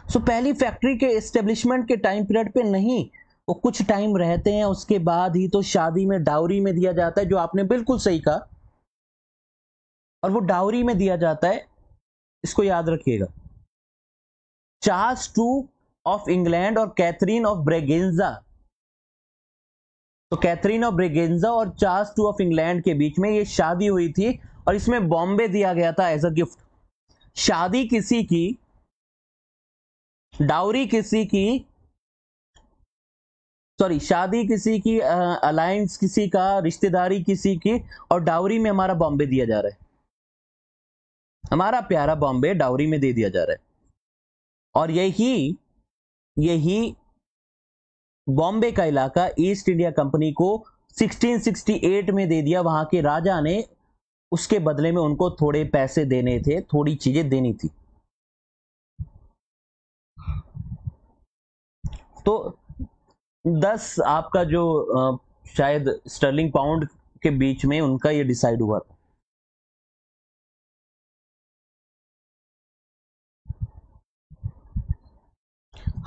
सो पहली फैक्ट्री के एस्टेब्लिशमेंट के टाइम पीरियड पे नहीं, वो कुछ टाइम रहते हैं, उसके बाद ही तो शादी में डाउरी में दिया जाता है, जो आपने बिल्कुल सही कहा। और वो डाउरी में दिया जाता है, इसको याद रखिएगा। चार्ल्स टू ऑफ इंग्लैंड और कैथरीन ऑफ ब्रेगेंजा, तो कैथरीन ऑफ ब्रेगेंजा और चार्ल्स टू ऑफ इंग्लैंड के बीच में ये शादी हुई थी, और इसमें बॉम्बे दिया गया था एज अ गिफ्ट। शादी किसी की, डाउरी किसी की, सॉरी शादी किसी की, अलायंस किसी का, रिश्तेदारी किसी की, और डाउरी में हमारा बॉम्बे दिया जा रहा है। हमारा प्यारा बॉम्बे डाउरी में दे दिया जा रहा है। और यही यही बॉम्बे का इलाका ईस्ट इंडिया कंपनी को 1668 में दे दिया, वहां के राजा ने। उसके बदले में उनको थोड़े पैसे देने थे, थोड़ी चीजें देनी थी। तो 10 आपका जो शायद स्टर्लिंग पाउंड के बीच में उनका ये डिसाइड हुआ था।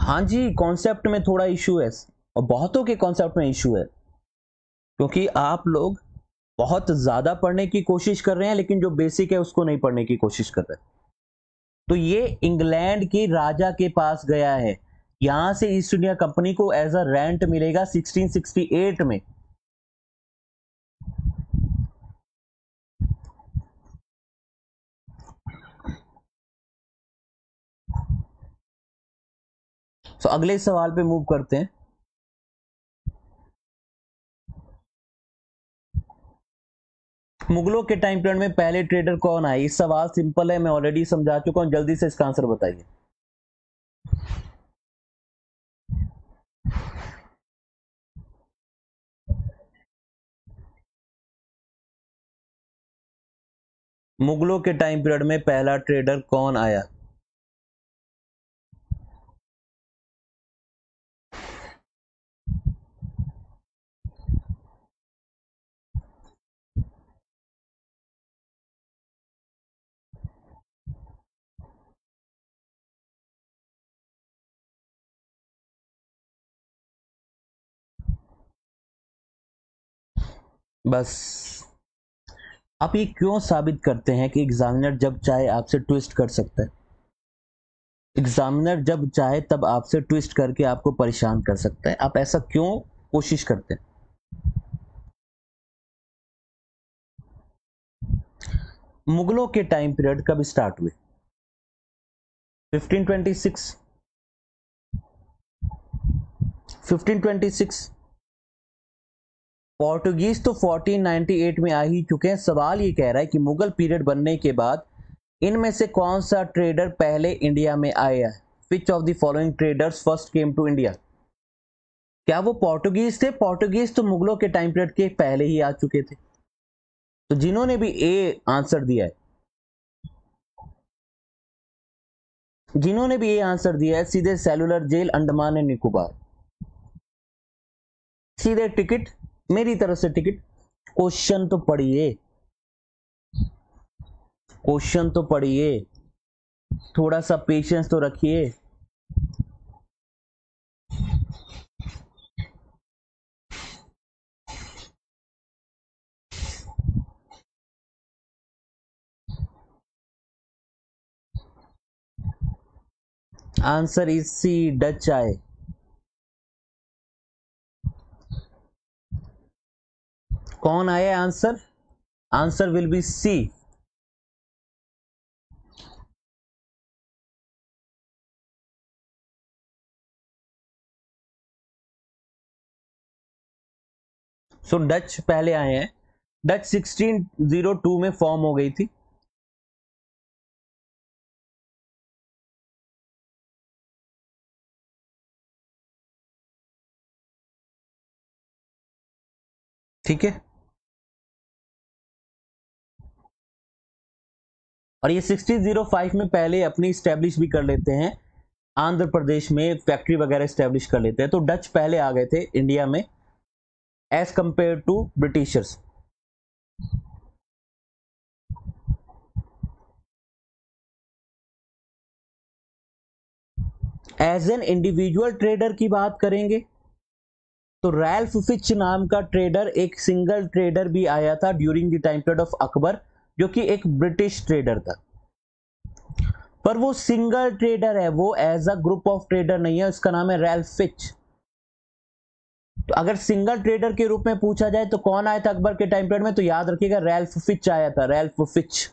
हाँ जी, कॉन्सेप्ट में थोड़ा इशू है, और बहुतों के कॉन्सेप्ट में इशू है, क्योंकि आप लोग बहुत ज्यादा पढ़ने की कोशिश कर रहे हैं, लेकिन जो बेसिक है उसको नहीं पढ़ने की कोशिश कर रहे। तो ये इंग्लैंड के राजा के पास गया है, यहां से ईस्ट इंडिया कंपनी को एज अ रेंट मिलेगा 1668 में। तो अगले सवाल पे मूव करते हैं। मुगलों के टाइम पीरियड में पहले ट्रेडर कौन आए? इस सवाल सिंपल है, मैं ऑलरेडी समझा चुका हूं, जल्दी से इसका आंसर बताइए। मुगलों के टाइम पीरियड में पहला ट्रेडर कौन आया? बस आप ये क्यों साबित करते हैं कि एग्जामिनर जब चाहे आपसे ट्विस्ट कर सकता है? एग्जामिनर जब चाहे तब आपसे ट्विस्ट करके आपको परेशान कर सकता है, आप ऐसा क्यों कोशिश करते हैं? मुगलों के टाइम पीरियड कब स्टार्ट हुए? 1526, 1526। पोर्टुगीज तो 1498 में आ ही चुके हैं। सवाल ये कह रहा है कि मुगल पीरियड बनने के बाद इनमें से कौन सा ट्रेडर पहले इंडिया में आया है? Which of the following traders first came to India? क्या वो पोर्टुगीज थे? पोर्टुगीज तो मुगलों के टाइम पीरियड के पहले ही आ चुके थे। तो जिन्होंने भी ए आंसर दिया है, जिन्होंने भी ये आंसर दिया है, सीधे cellular jail, Andaman and Nicobar, सीधे टिकट, मेरी तरफ से टिकट। क्वेश्चन तो पढ़िए, क्वेश्चन तो पढ़िए, थोड़ा सा पेशेंस तो रखिए। आंसर इज सी, डच आए। कौन आया answer? Answer will be C. So Dutch पहले आए हैं। डच 1602 में फॉर्म हो गई थी। ठीक है, और ये 1605 में पहले अपनी स्टैब्लिश भी कर लेते हैं, आंध्र प्रदेश में फैक्ट्री वगैरह स्टैब्लिश कर लेते हैं। तो डच पहले आ गए थे इंडिया में as compare to Britishers. As an individual trader की बात करेंगे तो रैल्फ फिच नाम का ट्रेडर, एक सिंगल ट्रेडर भी आया था during the time period of Akbar, जो कि एक ब्रिटिश ट्रेडर था। पर वो सिंगल ट्रेडर है, वो as a group of trader नहीं है, उसका नाम है रैल्फ फिच। तो अगर सिंगल ट्रेडर के रूप में पूछा जाए तो कौन आया था अकबर के टाइम पीरियड में, तो याद रखिएगा रैल्फ फिच आया था, रैल्फ फिच।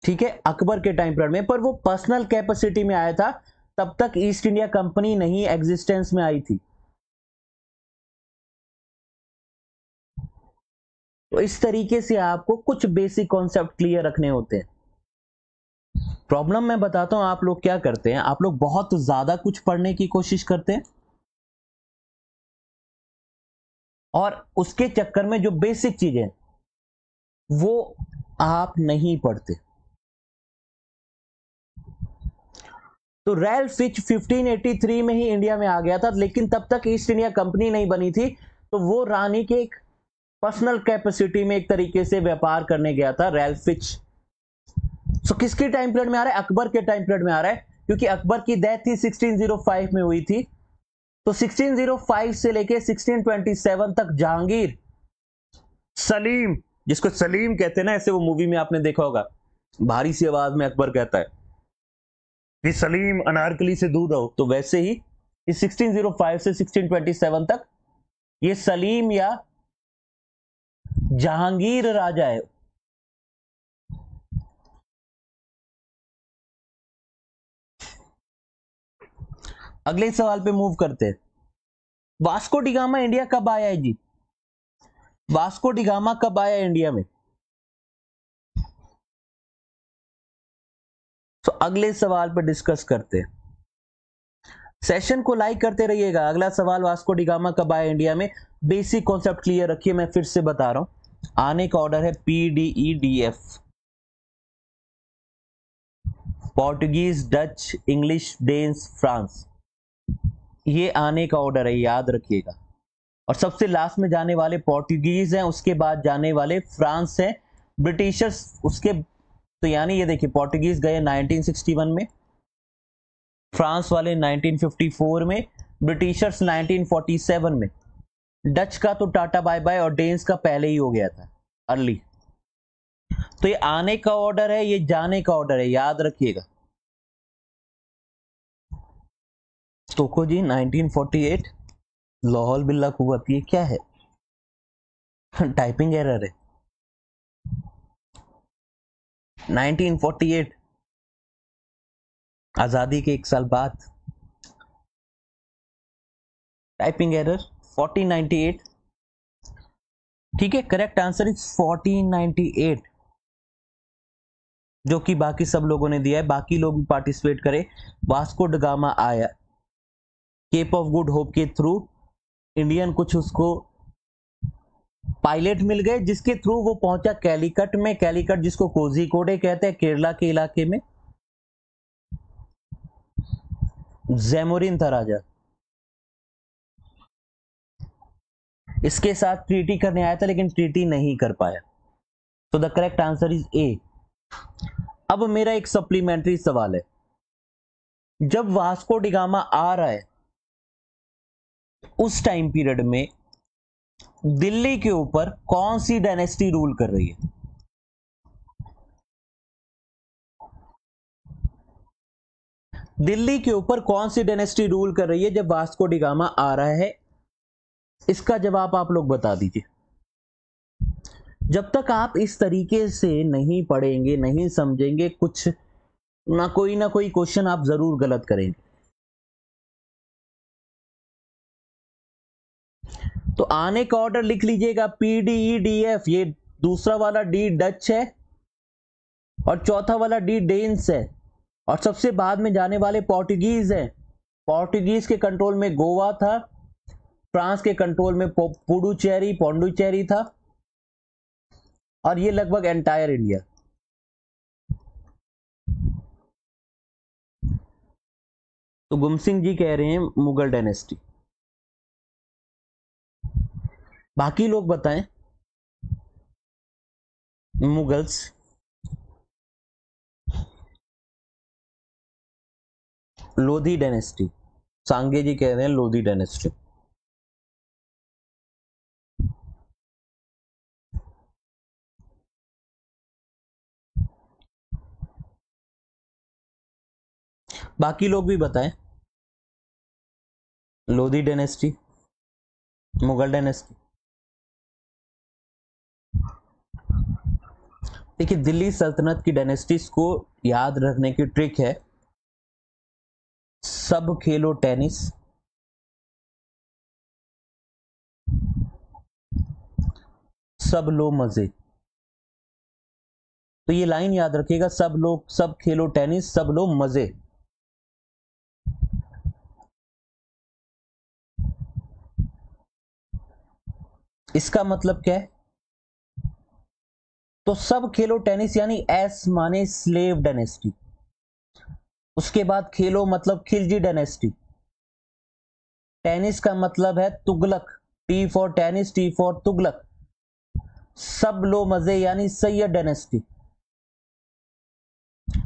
ठीक है, अकबर के टाइम पीरियड में, पर वो पर्सनल कैपेसिटी में आया था, तब तक ईस्ट इंडिया कंपनी नहीं एग्जिस्टेंस में आई थी। तो इस तरीके से आपको कुछ बेसिक कॉन्सेप्ट क्लियर रखने होते हैं। प्रॉब्लम मैं बताता हूं, आप लोग क्या करते हैं, आप लोग बहुत ज्यादा कुछ पढ़ने की कोशिश करते हैं और उसके चक्कर में जो बेसिक चीजें वो आप नहीं पढ़ते। तो रैल्फ फिच 1583 में ही इंडिया में आ गया था, लेकिन तब तक ईस्ट इंडिया कंपनी नहीं बनी थी। तो वो रानी के एक पर्सनल कैपेसिटी में एक तरीके से व्यापार करने गया था रैल्फ फिच। सो किसके टाइम पीरियड में आ रहा है? अकबर के टाइम पीरियड में आ रहा है, क्योंकि अकबर की डेथ ही 1605 में हुई थी। तो 1605 से लेके 1627 तक जहांगीर, सलीम, जिसको सलीम कहते हैं ना, ऐसे वो मूवी में आपने देखा होगा, भारी सी आवाज में अकबर कहता है कि सलीम अनारकली से दूर रहो, तो वैसे ही इस 1605 से 1627 तक ये सलीम या जहांगीर राजा है। अगले सवाल पे मूव करते हैं। वास्को डिगामा इंडिया कब आया है जी? वास्को डिगामा कब आया इंडिया में? तो अगले सवाल पर डिस्कस करते हैं। सेशन को लाइक करते रहिएगा। अगला सवाल, वास्को डिगामा कब आया इंडिया में? बेसिक कॉन्सेप्ट क्लियर रखिए, मैं फिर से बता रहा हूं। आने का ऑर्डर है PDEDF, Portuguese, Dutch, English, Danes, France, ये आने का ऑर्डर है, याद रखिएगा। और सबसे लास्ट में जाने वाले पोर्टुगीज हैं, उसके बाद जाने वाले फ्रांस हैं, ब्रिटिशर्स उसके। तो यानी ये देखिए, पोर्टुगीज गए 1961 में, फ्रांस वाले 1954 में, ब्रिटिशर्स 1947 में, डच का तो टाटा बाय बाय और डेन्स का पहले ही हो गया था अर्ली। तो ये आने का ऑर्डर है, ये जाने का ऑर्डर है, याद रखिएगा। तोको जी 1948 लाहौल बिल्ला कुवत, ये क्या है? टाइपिंग एरर है। 1948 आजादी के 1 साल बाद, टाइपिंग एरर 1498। ठीक है, करेक्ट आंसर इज 1498, जो कि बाकी सब लोगों ने दिया है। बाकी लोग भी पार्टिसिपेट करें। वास्को ड गामा आया केप ऑफ गुड होप के थ्रू, इंडियन कुछ उसको पायलट मिल गए जिसके थ्रू वो पहुंचा कैलिकट में। कैलिकट जिसको कोझिकोडे कहते हैं केरला के इलाके में। जैमोरिन था राजा, इसके साथ ट्रीटी करने आया था लेकिन ट्रीटी नहीं कर पाया। तो the correct answer is a. अब मेरा एक सप्लीमेंट्री सवाल है, जब वास्को डिगामा आ रहा है उस टाइम पीरियड में दिल्ली के ऊपर कौन सी डायनेस्टी रूल कर रही है? दिल्ली के ऊपर कौन सी डायनेस्टी रूल कर रही है जब वास्को डिगामा आ रहा है? इसका जवाब आप लोग बता दीजिए। जब तक आप इस तरीके से नहीं पढ़ेंगे, नहीं समझेंगे, कुछ ना कोई क्वेश्चन आप जरूर गलत करेंगे। तो आने का ऑर्डर लिख लीजिएगा, PDEDF। ये दूसरा वाला डी डच है और चौथा वाला डी डेन्स है और सबसे बाद में जाने वाले पोर्टुगीज है। पोर्टुगीज के कंट्रोल में गोवा था, फ्रांस के कंट्रोल में पौंडुचेरी था, और ये लगभग एंटायर इंडिया। तो गुमसिंह जी कह रहे हैं मुगल डायनेस्टी। बाकी लोग बताएं। मुगल्स, लोधी डायनेस्टी। सांगे जी कह रहे हैं लोधी डायनेस्टी। बाकी लोग भी बताएं। Lodi dynasty, Mughal dynasty. देखिए, दिल्ली सल्तनत की डायनेस्टीज को याद रखने की ट्रिक है, सब खेलो टेनिस, सब लो मजे। तो ये लाइन याद रखिएगा, सब खेलो टेनिस, सब लो मजे। इसका मतलब क्या है? तो सब खेलो टेनिस यानी एस माने स्लेव डायनेस्टी, उसके बाद खेलो मतलब खिलजी डायनेस्टी, टेनिस का मतलब है Tughlaq, T for tennis, T for Tughlaq, सब लो मजे यानी Syed dynasty,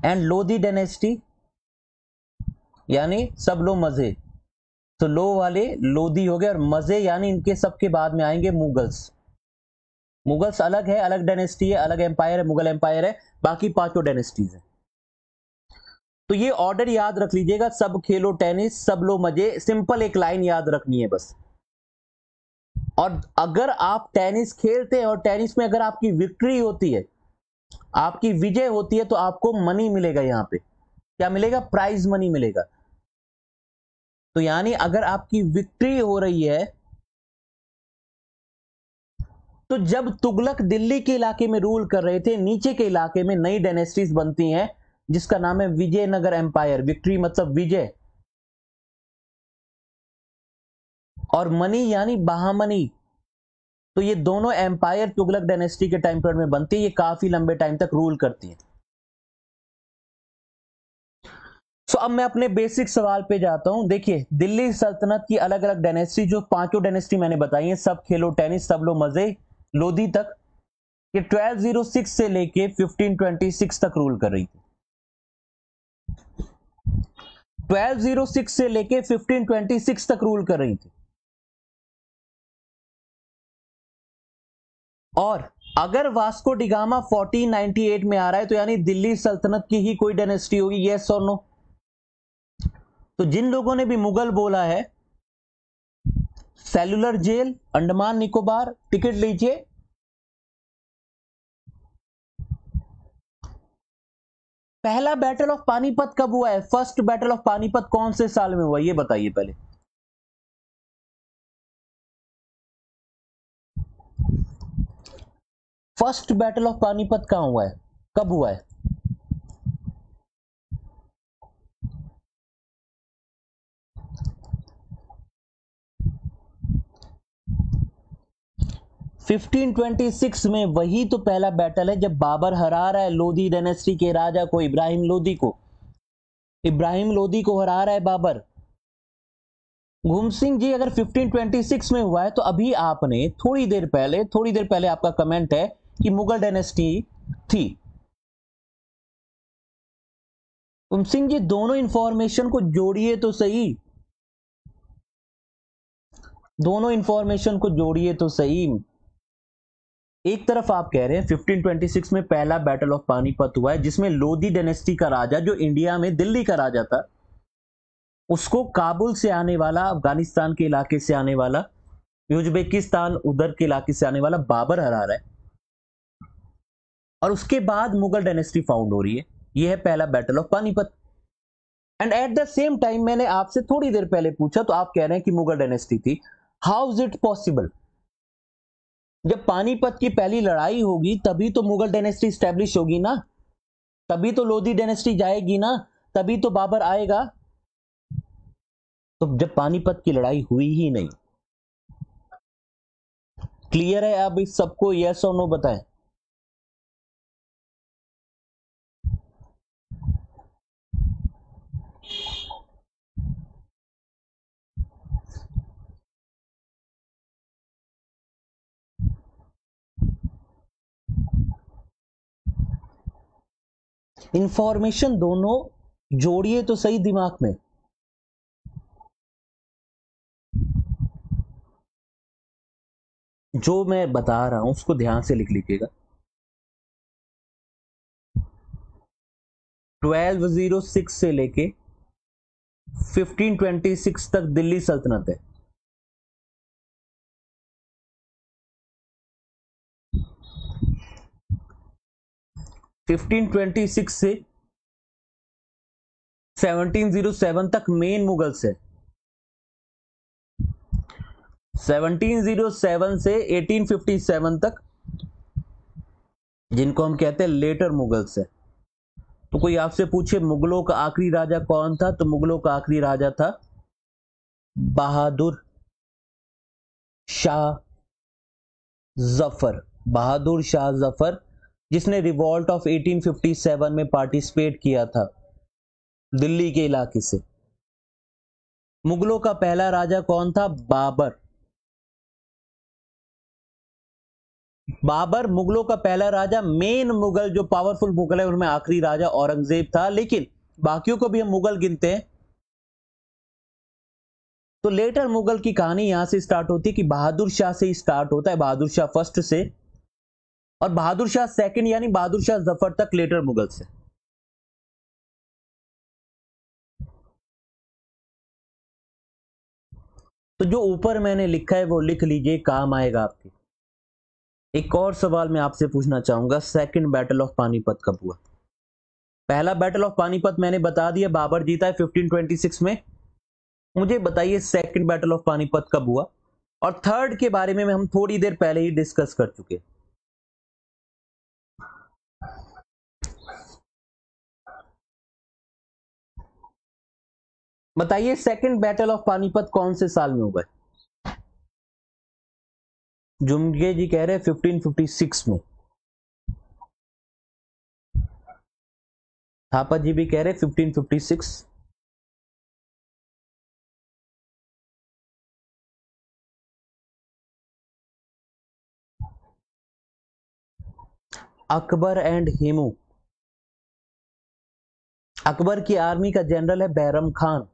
and Lodhi dynasty यानी सब लो मजे। तो लो वाले लोधी हो गए और मजे यानी इनके सबके बाद में आएंगे मुगल्स। मुगल्स अलग है, अलग डायनेस्टी है, अलग एम्पायर है, मुगल एम्पायर है, बाकी पांचों डायनेस्टीज है। तो ये ऑर्डर याद रख लीजिएगा, सब खेलो टेनिस, सब लो मजे। सिंपल एक लाइन याद रखनी है बस। और अगर आप टेनिस खेलते हैं और टेनिस में अगर आपकी विक्ट्री होती है, आपकी विजय होती है, तो आपको मनी मिलेगा। यहां पे क्या मिलेगा? प्राइज मनी मिलेगा। तो यानी अगर आपकी विक्ट्री हो रही है, तो जब तुगलक दिल्ली के इलाके में रूल कर रहे थे, नीचे के इलाके में नई डायनेस्टीज बनती हैं जिसका नाम है विजयनगर एम्पायर। विक्ट्री मतलब विजय, और मनी यानी बहामनी। तो ये दोनों एम्पायर तुगलक डायनेस्टी के टाइम पीरियड में बनती है, ये काफी लंबे टाइम तक रूल करती है। सो अब मैं अपने बेसिक सवाल पे जाता हूं। देखिए, दिल्ली सल्तनत की अलग अलग डायनेस्टी, जो पांचों डायनेस्टी मैंने बताई है, सब खेलो टेनिस, सब लो मजे, लोधी तक, ये 1206 से लेके 1526 तक रूल कर रही थी। 1206 से लेके 1526 तक रूल कर रही थी। और अगर वास्को डिगामा 1498 में आ रहा है तो यानी दिल्ली सल्तनत की ही कोई डायनेस्टी होगी, यस और नो। तो जिन लोगों ने भी मुगल बोला है, cellular jail, Andaman Nicobar, ticket लीजिए। पहला बैटल ऑफ पानीपत कब हुआ है? फर्स्ट बैटल ऑफ पानीपत कौन से साल में हुआ, ये बताइए पहले। फर्स्ट बैटल ऑफ पानीपत कहां हुआ है, कब हुआ है? 1526 में। वही तो पहला बैटल है जब बाबर हरा रहा है लोधी डायनेस्टी के राजा को, इब्राहिम लोधी को। इब्राहिम लोधी को हरा रहा है बाबर। घुम सिंह जी, अगर 1526 में हुआ है तो अभी आपने थोड़ी देर पहले आपका कमेंट है कि मुगल डायनेस्टी थी। घुम सिंह जी, दोनों इंफॉर्मेशन को जोड़िए तो सही, दोनों इंफॉर्मेशन को जोड़िए तो सही। एक तरफ आप कह रहे हैं 1526 में पहला बैटल ऑफ पानीपत हुआ है जिसमें लोधी डायनेस्टी का राजा, जो इंडिया में दिल्ली का राजा था, उसको काबुल से आने वाला, अफगानिस्तान के इलाके से आने वाला, उज्बेकिस्तान उधर के इलाके से आने वाला बाबर हरा रहा है। और उसके बाद मुगल डायनेस्टी फाउंड हो रही है। यह है पहला battle of Panipat. And at the same time मैंने आपसे थोड़ी देर पहले पूछा तो आप कह रहे हैं कि मुगल डायनेस्टी थी। How is it possible? जब पानीपत की पहली लड़ाई होगी तभी तो मुगल डायनेस्टी स्टैब्लिश होगी ना, तभी तो लोधी डायनेस्टी जाएगी ना, तभी तो बाबर आएगा। तो जब पानीपत की लड़ाई हुई ही नहीं। क्लियर है? अब इस सबको यस और नो बताएं। इंफॉर्मेशन दोनों जोड़िए तो सही दिमाग में। जो मैं बता रहा हूं उसको ध्यान से लिख लीजिएगा। 1206 से लेके 1526 तक दिल्ली सल्तनत है। फिफ्टीन ट्वेंटी सिक्स से 1707 तक मेन मुगल्स है। 1707 से 1857 तक जिनको हम कहते हैं लेटर मुगल्स है। तो कोई आपसे पूछे मुगलों का आखिरी राजा कौन था, तो मुगलों का आखिरी राजा था बहादुर शाह जफर। बहादुर शाह जफर, जिसने रिवॉल्ट ऑफ 1857 में पार्टिसिपेट किया था दिल्ली के इलाके से। मुगलों का पहला राजा कौन था? बाबर। बाबर मुगलों का पहला राजा। मेन मुगल जो पावरफुल मुगल है उनमें आखिरी राजा औरंगजेब था, लेकिन बाकियों को भी हम मुगल गिनते हैं। तो लेटर मुगल की कहानी यहां से स्टार्ट होती है कि बहादुर शाह से ही स्टार्ट होता है, बहादुर शाह फर्स्ट से, और बहादुर शाह सेकंड यानी बहादुर शाह जफर तक लेटर मुगल से। तो जो ऊपर मैंने लिखा है वो लिख लीजिए, काम आएगा आपके। एक और सवाल मैं आपसे पूछना चाहूंगा, सेकंड बैटल ऑफ पानीपत कब हुआ? पहला बैटल ऑफ पानीपत मैंने बता दिया, बाबर जीता है 1526 में। मुझे बताइए सेकंड बैटल ऑफ पानीपत कब हुआ? और थर्ड के बारे में हम थोड़ी देर पहले ही डिस्कस कर चुके। बताइए सेकंड बैटल ऑफ पानीपत कौन से साल में हुआ? जुमगे जी कह रहे हैं 1556 में। थापा जी भी कह रहे हैं 1556। अकबर एंड हेमू, अकबर की आर्मी का जनरल है Bairam Khan.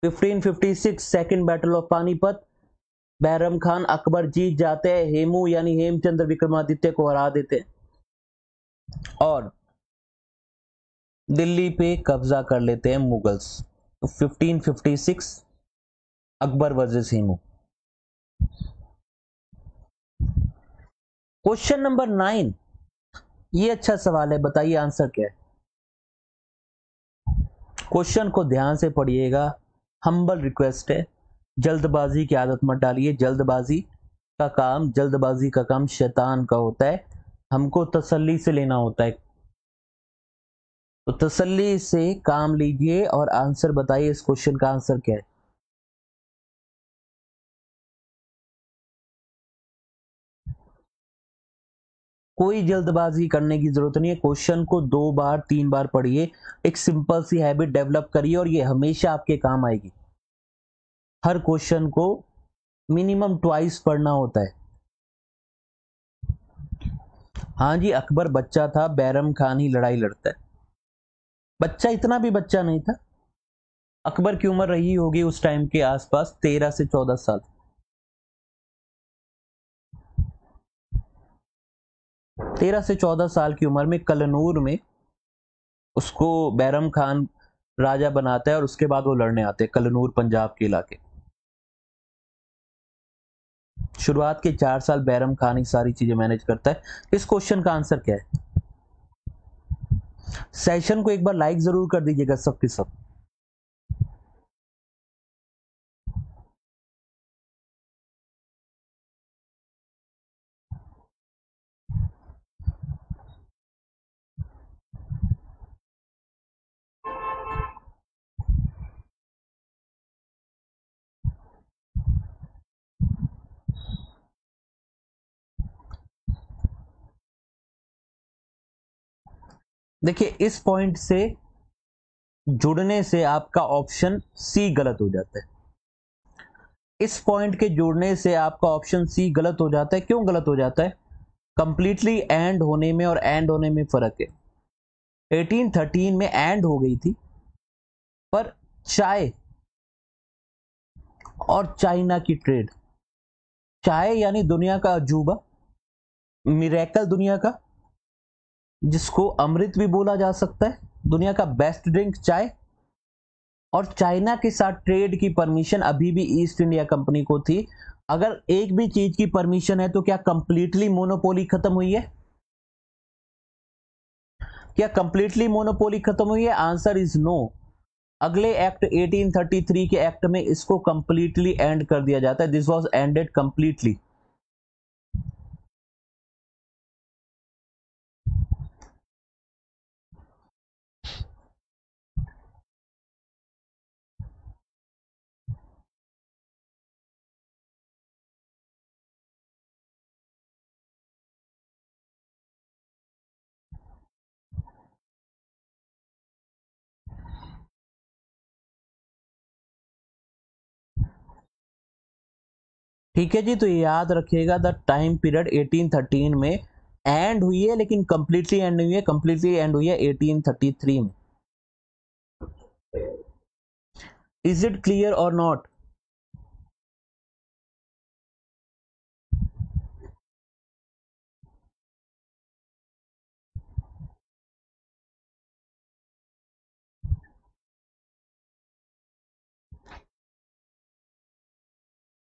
1556 second battle of Panipat, Bairam Khan Akbar जीत जाते हैं, हेमू यानी हेमचंद्र विक्रमादित्य को हरा देते और दिल्ली पे कब्जा कर लेते हैं मुगल्स। तो 1556 Akbar versus Hemu. Question number 9, ये अच्छा सवाल है, बताइए आंसर क्या है। क्वेश्चन को ध्यान से पढ़िएगा, हम्बल रिक्वेस्ट है, जल्दबाजी की आदत मत डालिए। जल्दबाजी का काम शैतान का होता है, हमको तसल्ली से लेना होता है। तो तसल्ली से काम लीजिए और आंसर बताइए, इस क्वेश्चन का आंसर क्या है। कोई जल्दबाजी करने की जरूरत नहीं है, क्वेश्चन को 2 बार 3 बार पढ़िए, एक सिंपल सी हैबिट डेवलप करिए और ये हमेशा आपके काम आएगी। हर क्वेश्चन को मिनिमम ट्वाइस पढ़ना होता है। हाँ जी, अकबर बच्चा था, बैरम खान ही लड़ाई लड़ता है। बच्चा इतना भी बच्चा नहीं था, अकबर की उम्र रही होगी उस टाइम के आसपास 13 से 14 साल। 13 से 14 साल की उम्र में कलनूर में उसको बैरम खान राजा बनाता है और उसके बाद वो लड़ने आते हैं कलनूर पंजाब के इलाके। शुरुआत के 4 साल बैरम खान ही सारी चीजें मैनेज करता है। इस क्वेश्चन का आंसर क्या है। सेशन को एक बार लाइक जरूर कर दीजिएगा सबके सब। देखिए, इस पॉइंट से जुड़ने से आपका ऑप्शन सी गलत हो जाता है। इस पॉइंट के जुड़ने से आपका ऑप्शन सी गलत हो जाता है। क्यों गलत हो जाता है। कंप्लीटली एंड होने में और एंड होने में फर्क है। 1813 में एंड हो गई थी, पर चाय और चाइना की ट्रेड, चाय यानी दुनिया का अजूबा, मिरेकल दुनिया का, जिसको अमृत भी बोला जा सकता है, दुनिया का बेस्ट ड्रिंक चाय, और चाइना के साथ ट्रेड की परमिशन अभी भी ईस्ट इंडिया कंपनी को थी। अगर एक भी चीज की परमिशन है तो क्या कंप्लीटली मोनोपोली खत्म हुई है। क्या कंप्लीटली मोनोपोली खत्म हुई है। Answer is no. अगले एक्ट 1833 के एक्ट में इसको कंप्लीटली एंड कर दिया जाता है। This was ended completely. ठीक है जी, तो याद रखिएगा द टाइम पीरियड 1813 में एंड हुई है, लेकिन कंप्लीटली एंड नहीं हुई है। कंप्लीटली एंड हुई है 1833 में। इज इट क्लियर और नॉट।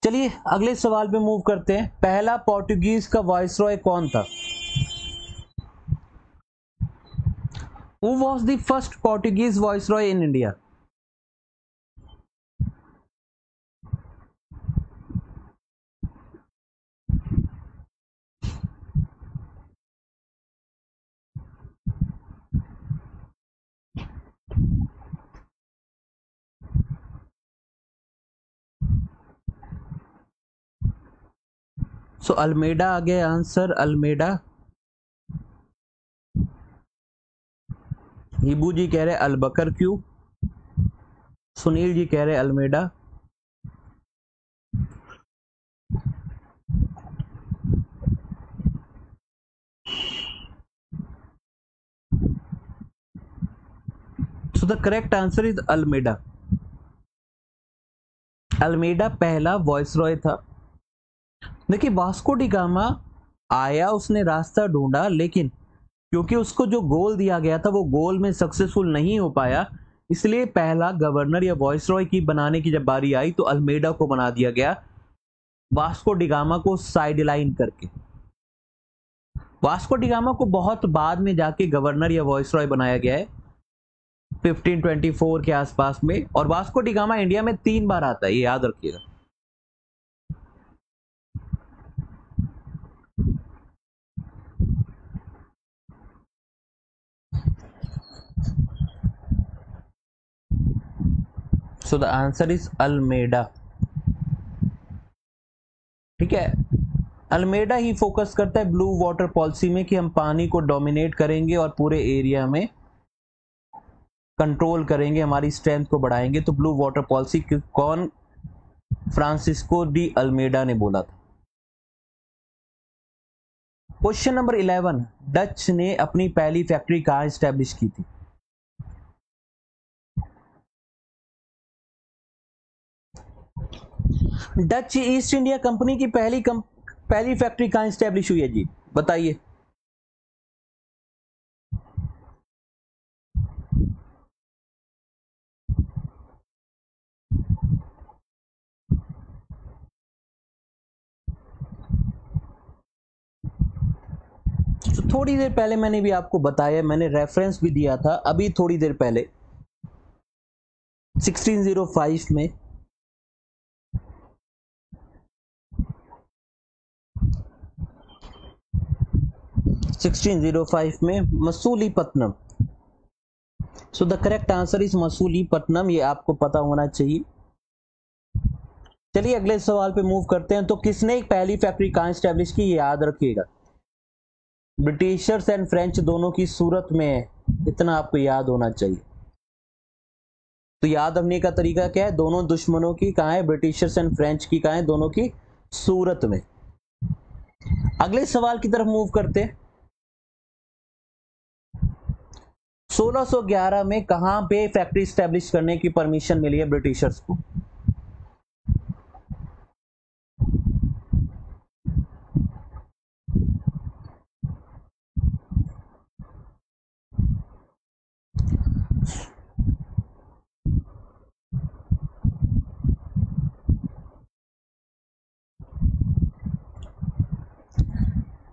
चलिए अगले सवाल पे मूव करते हैं। पहला पोर्टुगीज का वायसरॉय कौन था। Who was the first Portuguese viceroy in India. So Almeida आ गया आंसर, अल्मेडा। हिबू जी कह रहे अलबकर क्यू। सुनील जी कह रहे Almeida. The correct answer is Almeida. Almeida पहला वॉइसरॉय था। देखिए वास्को डी गामा आया, उसने रास्ता ढूंढा, लेकिन क्योंकि उसको जो गोल दिया गया था वो गोल में सक्सेसफुल नहीं हो पाया, इसलिए पहला गवर्नर या वॉइसरॉय की बनाने की जब बारी आई तो अल्मेडा को बना दिया गया, वास्को डी गामा को साइडलाइन करके। वास्को डी गामा को बहुत बाद में जाके गवर्नर या वॉइसरॉय बनाया गया है 1524 के आसपास में, और वास्को डी गामा इंडिया में 3 बार आता है, ये याद रखिएगा। So the answer is Almeida. ठीक है, अल्मेडा ही फोकस करता है ब्लू वाटर पॉलिसी में कि हम पानी को डोमिनेट करेंगे और पूरे एरिया में कंट्रोल करेंगे, हमारी स्ट्रेंथ को बढ़ाएंगे। तो ब्लू वाटर पॉलिसी कौन, फ्रांसिस्को डी अल्मेडा ने बोला था। क्वेश्चन नंबर 11, डच ने अपनी पहली फैक्ट्री कहां एस्टेब्लिश की थी? डच ईस्ट इंडिया कंपनी की पहली फैक्ट्री कहां एस्टेब्लिश हुई है जी, बताइए। तो थोड़ी देर पहले मैंने भी आपको बताया, मैंने रेफरेंस भी दिया था अभी थोड़ी देर पहले, 1605 में 1605 में मसूलीपट्टनम। सो the correct answer is Masulipatnam, ये आपको पता होना चाहिए। चलिए अगले सवाल पे मूव करते हैं। तो किसने एक पहली फैक्ट्री कहां एस्टेब्लिश की, ये याद रखिएगा। ब्रिटिशर्स एंड फ्रेंच दोनों की सूरत में है, इतना आपको याद होना चाहिए। तो याद रखने का तरीका क्या है, दोनों दुश्मनों की कहां है, ब्रिटिशर्स एंड फ्रेंच की कहां है, दोनों की सूरत में। अगले सवाल की तरफ मूव करते हैं। 1611 में कहां पे फैक्ट्री स्टैब्लिश करने की परमिशन मिली है ब्रिटिशर्स को?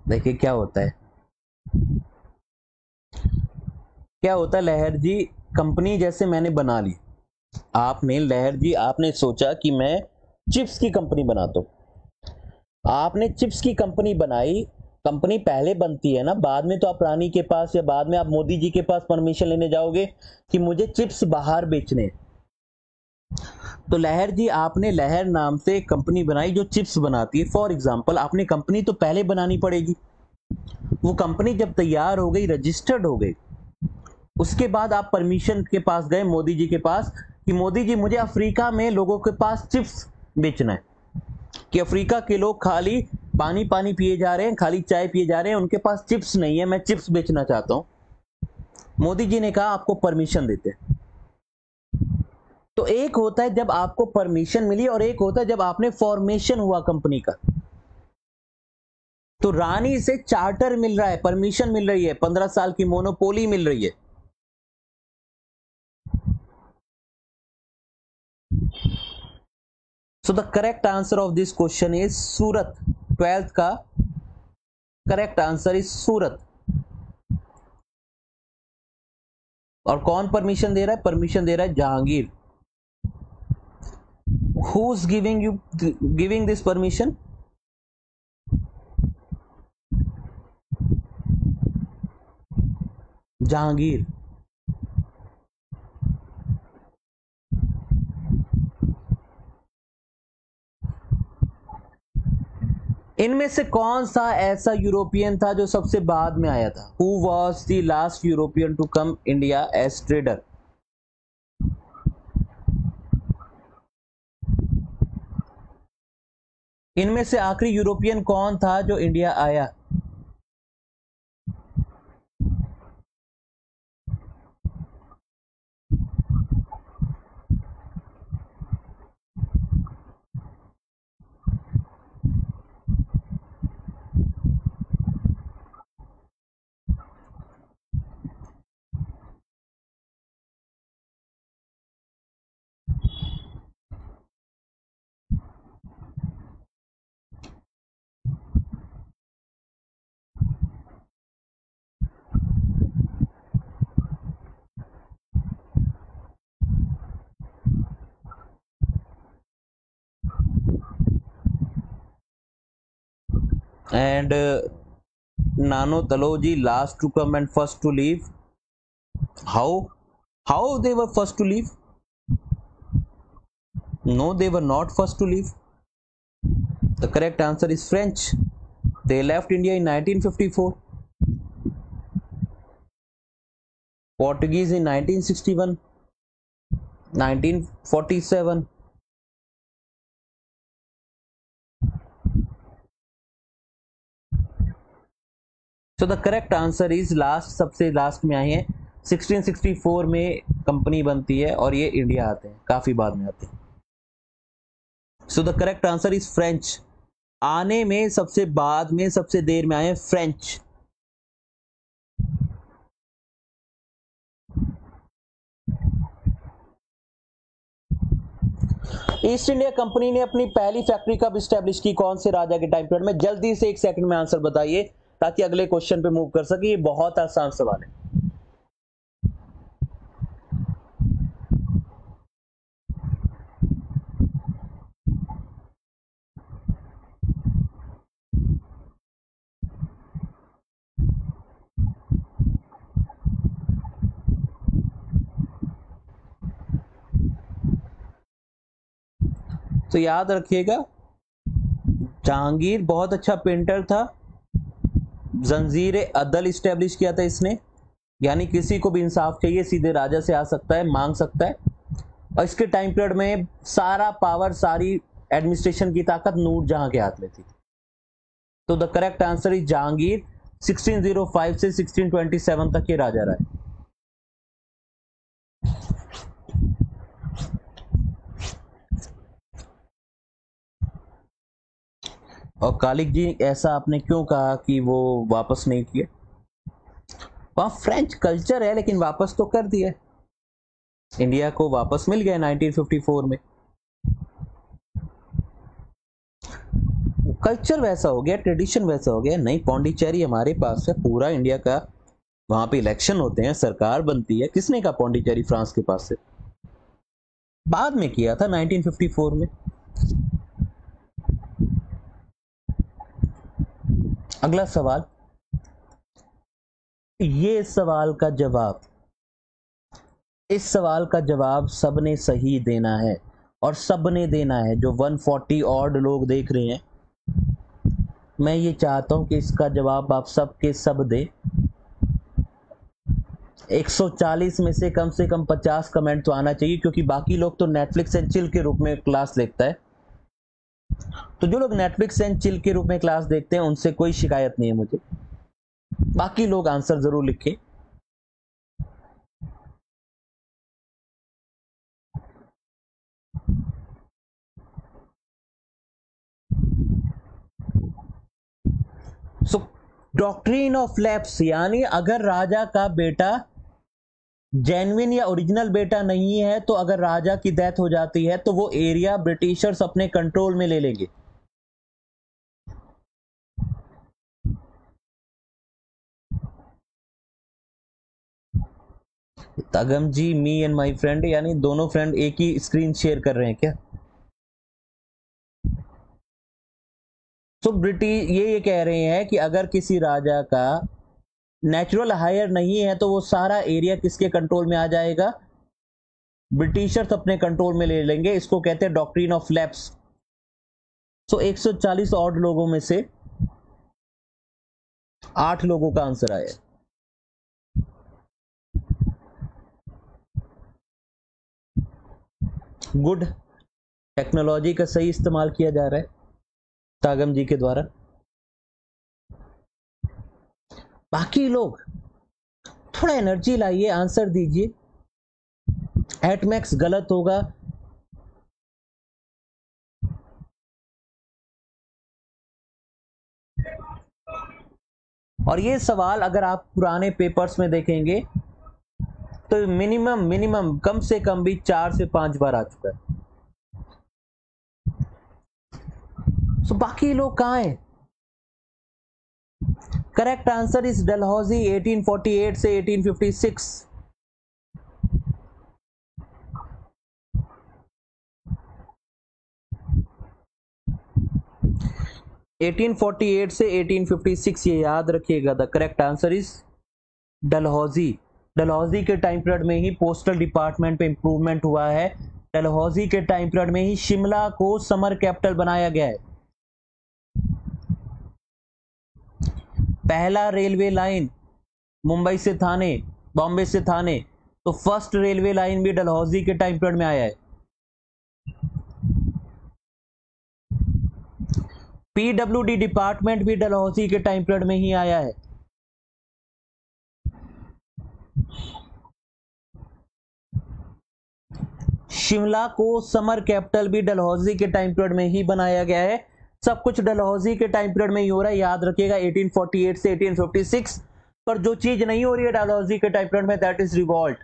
देखिए क्या होता है, लहर जी, कंपनी जैसे मैंने बना ली, आपने लहर जी आपने सोचा कि मैं चिप्स की कंपनी बनाता हूं, आपने चिप्स की कंपनी बनाई। कंपनी पहले बनती है ना, बाद में तो आप रानी के पास या बाद में आप मोदी जी के पास परमिशन लेने जाओगे कि मुझे चिप्स बाहर बेचने। तो लहर जी आपने लहर नाम से एक कंपनी बनाई जो चिप्स बनाती है। फॉर एग्जांपल आपने कंपनी तो पहले बनानी पड़ेगी, वो कंपनी जब तैयार हो गई, रजिस्टर्ड हो गई, उसके बाद आप परमिशन के पास गए मोदी जी के पास कि मोदी जी मुझे अफ्रीका में लोगों के पास चिप्स बेचना है, कि अफ्रीका के लोग खाली पानी पानी पिए जा रहे हैं, खाली चाय पिए जा रहे हैं, उनके पास चिप्स नहीं है, मैं चिप्स बेचना चाहता हूं। मोदी जी ने कहा आपको परमिशन देते। तो एक होता है जब आपको परमिशन मिली और एक होता है जब आपने फॉर्मेशन हुआ कंपनी का। तो रानी से चार्टर मिल रहा है, परमिशन मिल रही है, 15 साल की मोनोपोली मिल रही है। So the correct answer of this question is Surat. 12th का करेक्ट आंसर इज सूरत। और कौन परमिशन दे रहा है? परमिशन दे रहा है Jahangir. Who is giving this permission? Jahangir. इनमें से कौन सा ऐसा यूरोपियन था जो सबसे बाद में आया था? Who was the last European to come India as trader? इनमें से आखिरी यूरोपियन कौन था जो इंडिया आया? and Nano Taloji last to come and first to leave. How they were first to leave? No, they were not first to leave. The correct answer is French. They left India in 1954. Portuguese in 1961, 1947. So the correct answer is last, सबसे last में आए हैं। 1664 में company बनती है और ये India आते हैं, काफी बाद में आते हैं। सो the correct answer is French. आने में सबसे बाद में, सबसे देर में आए फ्रेंच। ईस्ट इंडिया कंपनी ने अपनी पहली फैक्ट्री कब स्टैब्लिश की, कौन से राजा के टाइम पीरियड में? जल्दी से 1 सेकंड में आंसर बताइए ताकि अगले क्वेश्चन पे मूव कर सके। ये बहुत आसान सवाल है। तो याद रखिएगा, जहांगीर बहुत अच्छा पेंटर था। जंजीर अदल स्टैब्लिश किया था इसने, यानी किसी को भी इंसाफ चाहिए सीधे राजा से आ सकता है, मांग सकता है। और इसके टाइम पीरियड में सारा पावर, सारी एडमिनिस्ट्रेशन की ताकत नूरजहां के हाथ में थी। तो the correct answer is Jahangir. 1605 से 1627 तक ये राजा रहा। और कालिक जी, ऐसा आपने क्यों कहा कि वो वापस नहीं किए? वहां फ्रेंच कल्चर है, लेकिन वापस तो कर दिया। इंडिया को वापस मिल गया 1954 में। कल्चर वैसा हो गया, ट्रेडिशन वैसा हो गया। नहीं, पौंडीचेरी हमारे पास है, पूरा इंडिया का। वहां पे इलेक्शन होते हैं, सरकार बनती है। किसने कहा पौंडीचेरी फ्रांस के पास से? बाद में किया था 1954 में। अगला सवाल, ये सवाल का जवाब, इस सवाल का जवाब सबने सही देना है, और सबने देना है। जो 140 ऑड लोग देख रहे हैं, मैं ये चाहता हूं कि इसका जवाब आप सब के सब दे। 140 में से कम 50 कमेंट तो आना चाहिए, क्योंकि बाकी लोग तो नेटफ्लिक्स एंड चिल के रूप में क्लास देखता है। तो जो लोग नेटफ्लिक्स एंड चिल के रूप में क्लास देखते हैं, उनसे कोई शिकायत नहीं है मुझे। बाकी लोग आंसर जरूर लिखें। सो डॉक्ट्रिन ऑफ लैप्स, यानी अगर राजा का बेटा जेन्युइन या ओरिजिनल बेटा नहीं है, तो अगर राजा की डेथ हो जाती है तो वो एरिया ब्रिटिशर्स अपने कंट्रोल में ले लेंगे। तगम जी, मी एंड माय फ्रेंड, यानी दोनों फ्रेंड एक ही स्क्रीन शेयर कर रहे हैं क्या? तो ब्रिटिश ये कह रहे हैं कि अगर किसी राजा का नेचुरल हायर नहीं है, तो वो सारा एरिया किसके कंट्रोल में आ जाएगा? ब्रिटिशर्स अपने कंट्रोल में ले लेंगे। इसको कहते हैं doctrine of lapse. So 140 odd लोगों में से 8 लोगों का आंसर आया। गुड, टेक्नोलॉजी का सही इस्तेमाल किया जा रहा है तागम जी के द्वारा। बाकी लोग थोड़ा एनर्जी लाइए, आंसर दीजिए। एटमैक्स गलत होगा। और ये सवाल अगर आप पुराने पेपर्स में देखेंगे तो मिनिमम कम से कम भी 4 से 5 बार आ चुका है। सो बाकी लोग कहां हैं? करेक्ट आंसर इज डलहौजी, 1848 से 1856। 1848 से 1856, ये याद रखिएगा। The correct answer is Dalhousie. Dalhousie के टाइम पीरियड में ही पोस्टल डिपार्टमेंट पे इंप्रूवमेंट हुआ है। डलहौजी के टाइम पीरियड में ही शिमला को समर कैपिटल बनाया गया है। पहला रेलवे लाइन मुंबई से थाने, बॉम्बे से थाने, तो फर्स्ट रेलवे लाइन भी डलहौजी के टाइम पीरियड में आया है। पीडब्ल्यूडी डिपार्टमेंट भी डलहौजी के टाइम पीरियड में ही आया है। शिमला को समर कैपिटल भी डलहौजी के टाइम पीरियड में ही बनाया गया है। सब कुछ डलहौजी के टाइम पीरियड में ही हो रहा है, याद रखिएगा। 1848 से 1856, पर जो चीज नहीं हो रही है डलहौजी के टाइम पीरियड में, that is revolt.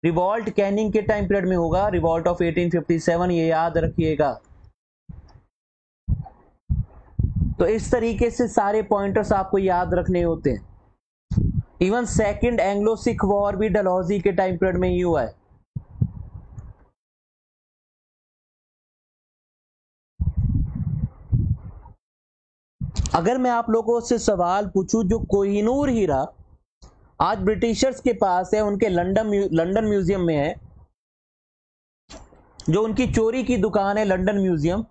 Revolt Canning के टाइम पीरियड में होगा, रिवॉल्ट ऑफ 1857, ये याद रखिएगा। तो इस तरीके से सारे पॉइंटर्स आपको याद रखने होते हैं। Even second Anglo Sikh war भी डलहौजी के टाइम पीरियड में ही हुआ है। अगर मैं आप लोगों से सवाल पूछूं, जो कोहिनूर हीरा आज ब्रिटिशर्स के पास है, उनके लंदन म्यूजियम में है, जो उनकी चोरी की दुकान है लंदन म्यूजियम,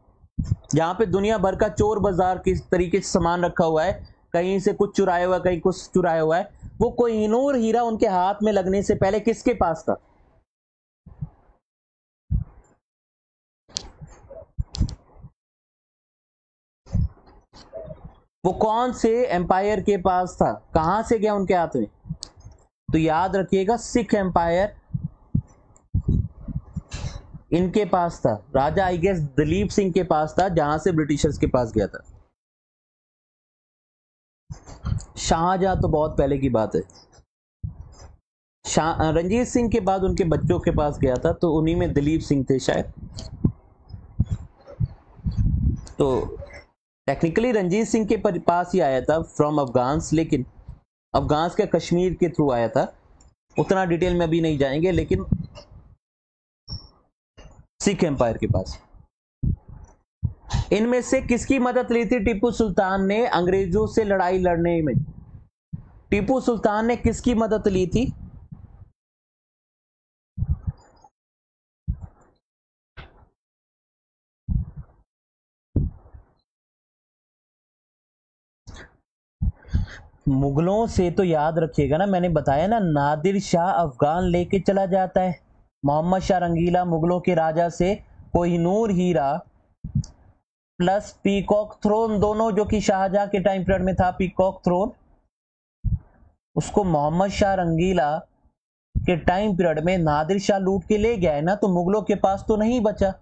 जहां पे दुनिया भर का चोर बाजार किस तरीके से सामान रखा हुआ है, कहीं से कुछ चुराया हुआ है, कहीं कुछ चुराया हुआ है, वो कोहिनूर हीरा उनके हाथ में लगने से पहले किसके पास था? वो कौन से एम्पायर के पास था? कहां से गया उनके हाथ में? तो याद रखिएगा, सिख एम्पायर इनके पास था। राजा आई गेस दलीप सिंह के पास था, जहां से ब्रिटिशर्स के पास गया था। शाहजहां तो बहुत पहले की बात है। रंजीत सिंह के बाद उनके बच्चों के पास गया था, तो उन्हीं में दलीप सिंह थे शायद। तो टेक्निकली रंजीत सिंह के पास ही आया था फ्रॉम अफगान्स, लेकिन अफगान्स के कश्मीर के थ्रू आया था। उतना डिटेल में अभी नहीं जाएंगे, लेकिन सिख एम्पायर के पास। इनमें से किसकी मदद ली थी टीपू सुल्तान ने अंग्रेजों से लड़ाई लड़ने में? टीपू सुल्तान ने किसकी मदद ली थी? मुगलों से तो याद रखिएगा ना, मैंने बताया ना, नादिर शाह अफगान लेके चला जाता है। मोहम्मद शाह रंगीला मुगलों के राजा से कोहिनूर हीरा प्लस पीकॉक थ्रोन, दोनों जो कि शाहजहां के टाइम पीरियड में था, पीकॉक थ्रोन, उसको मोहम्मद शाह रंगीला के टाइम पीरियड में नादिर शाह लूट के ले गया है ना, तो मुगलों के पास तो नहीं बचा।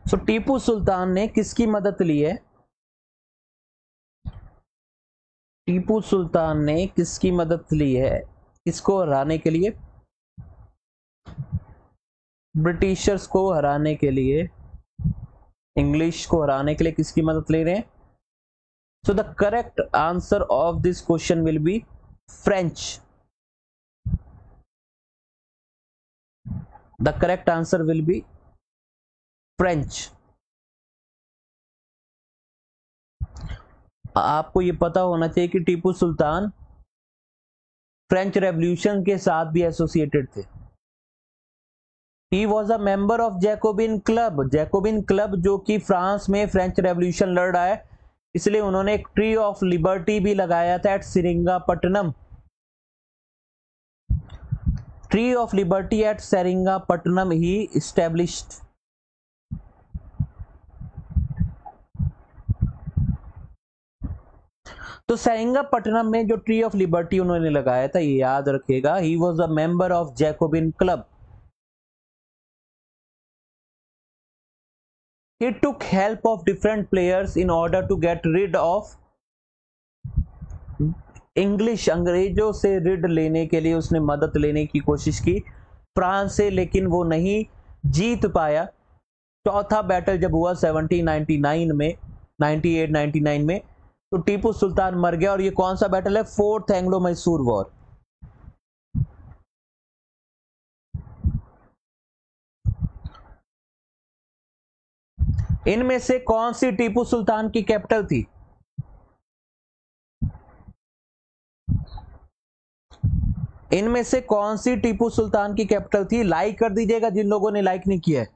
सो टीपू सुल्तान ने किसकी मदद ली है? टीपू सुल्तान ने किसकी मदद ली है किसको हराने के लिए? ब्रिटिशर्स को हराने के लिए, इंग्लिश को हराने के लिए किसकी मदद ले रहे हैं? सो the correct answer of this question will be French. The correct answer will B French. आपको यह पता होना चाहिए कि टीपू सुल्तान फ्रेंच रेवोल्यूशन के साथ भी एसोसिएटेड थे। He was a member of Jacobin club. Jacobin club जो कि फ्रांस में फ्रेंच रेवोल्यूशन लड़ रहा है, इसलिए उन्होंने एक ट्री ऑफ लिबर्टी भी लगाया था at Seringapatam. Tree of liberty at Seringapatam ही इस्टेब्लिश्ड। तो सेरिंगापट्टनम में जो ट्री ऑफ लिबर्टी उन्होंने लगाया था, ये याद रखिएगा। He was a member of Jacobin club. He took help of different players in order to get rid of English। अंग्रेजों से रिड लेने के लिए उसने मदद लेने की कोशिश की फ्रांस से, लेकिन वो नहीं जीत पाया। चौथा बैटल जब हुआ 1799 में, 98-99 में, तो टीपू सुल्तान मर गया। और ये कौन सा बैटल है? Fourth Anglo Mysore war. इनमें से कौन सी टीपू सुल्तान की कैपिटल थी? इनमें से कौन सी टीपू सुल्तान की कैपिटल थी? लाइक कर दीजिएगा जिन लोगों ने लाइक नहीं किया है।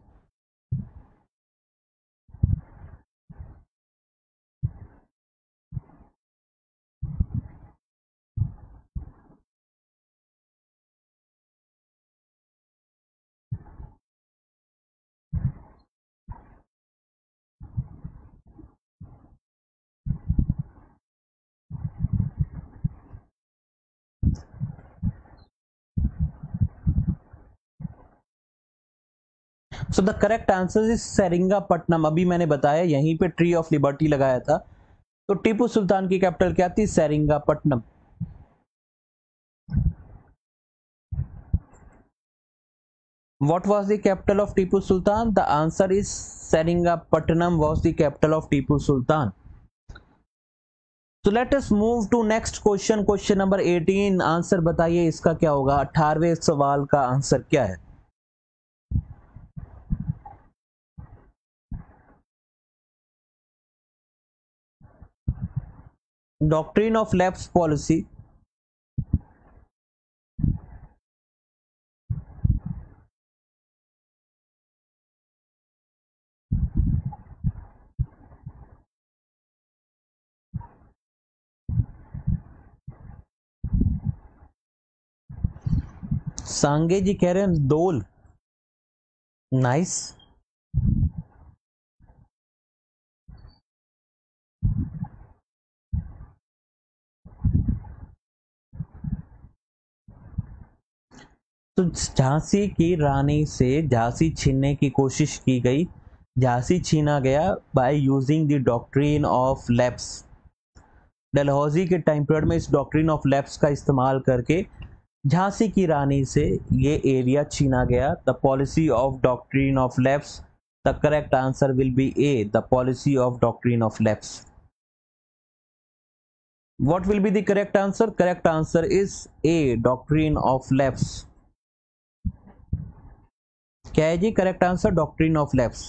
So the correct answer is Seringapatam. अभी मैंने बताया, यहीं पे ट्री ऑफ लिबर्टी लगाया था। तो टीपू सुल्तान की कैपिटल क्या थी? Seringapatam. What was the capital of Tipu Sultan? The answer is Seringapatam was the capital of Tipu Sultan. So let us move to next question, question number 18. Answer बताइए इसका क्या होगा? 18वें सवाल का आंसर क्या है? Doctrine of lapse policy. सांगे जी कह रहे हैं दोल। नाइस। तो झांसी की रानी से झांसी छीनने की कोशिश की गई। झांसी छीना गया by using the doctrine of lapse. Dalhousie के टाइम पीरियड में इस डॉक्ट्रिन ऑफ लैप्स का इस्तेमाल करके झांसी की रानी से ये एरिया छीना गया। The policy of doctrine of lapse. The correct answer will B A, the policy of doctrine of lapse. What will be the correct answer? Correct answer is A, doctrine of lapse. क्या है जी correct answer? Doctrine of lapse.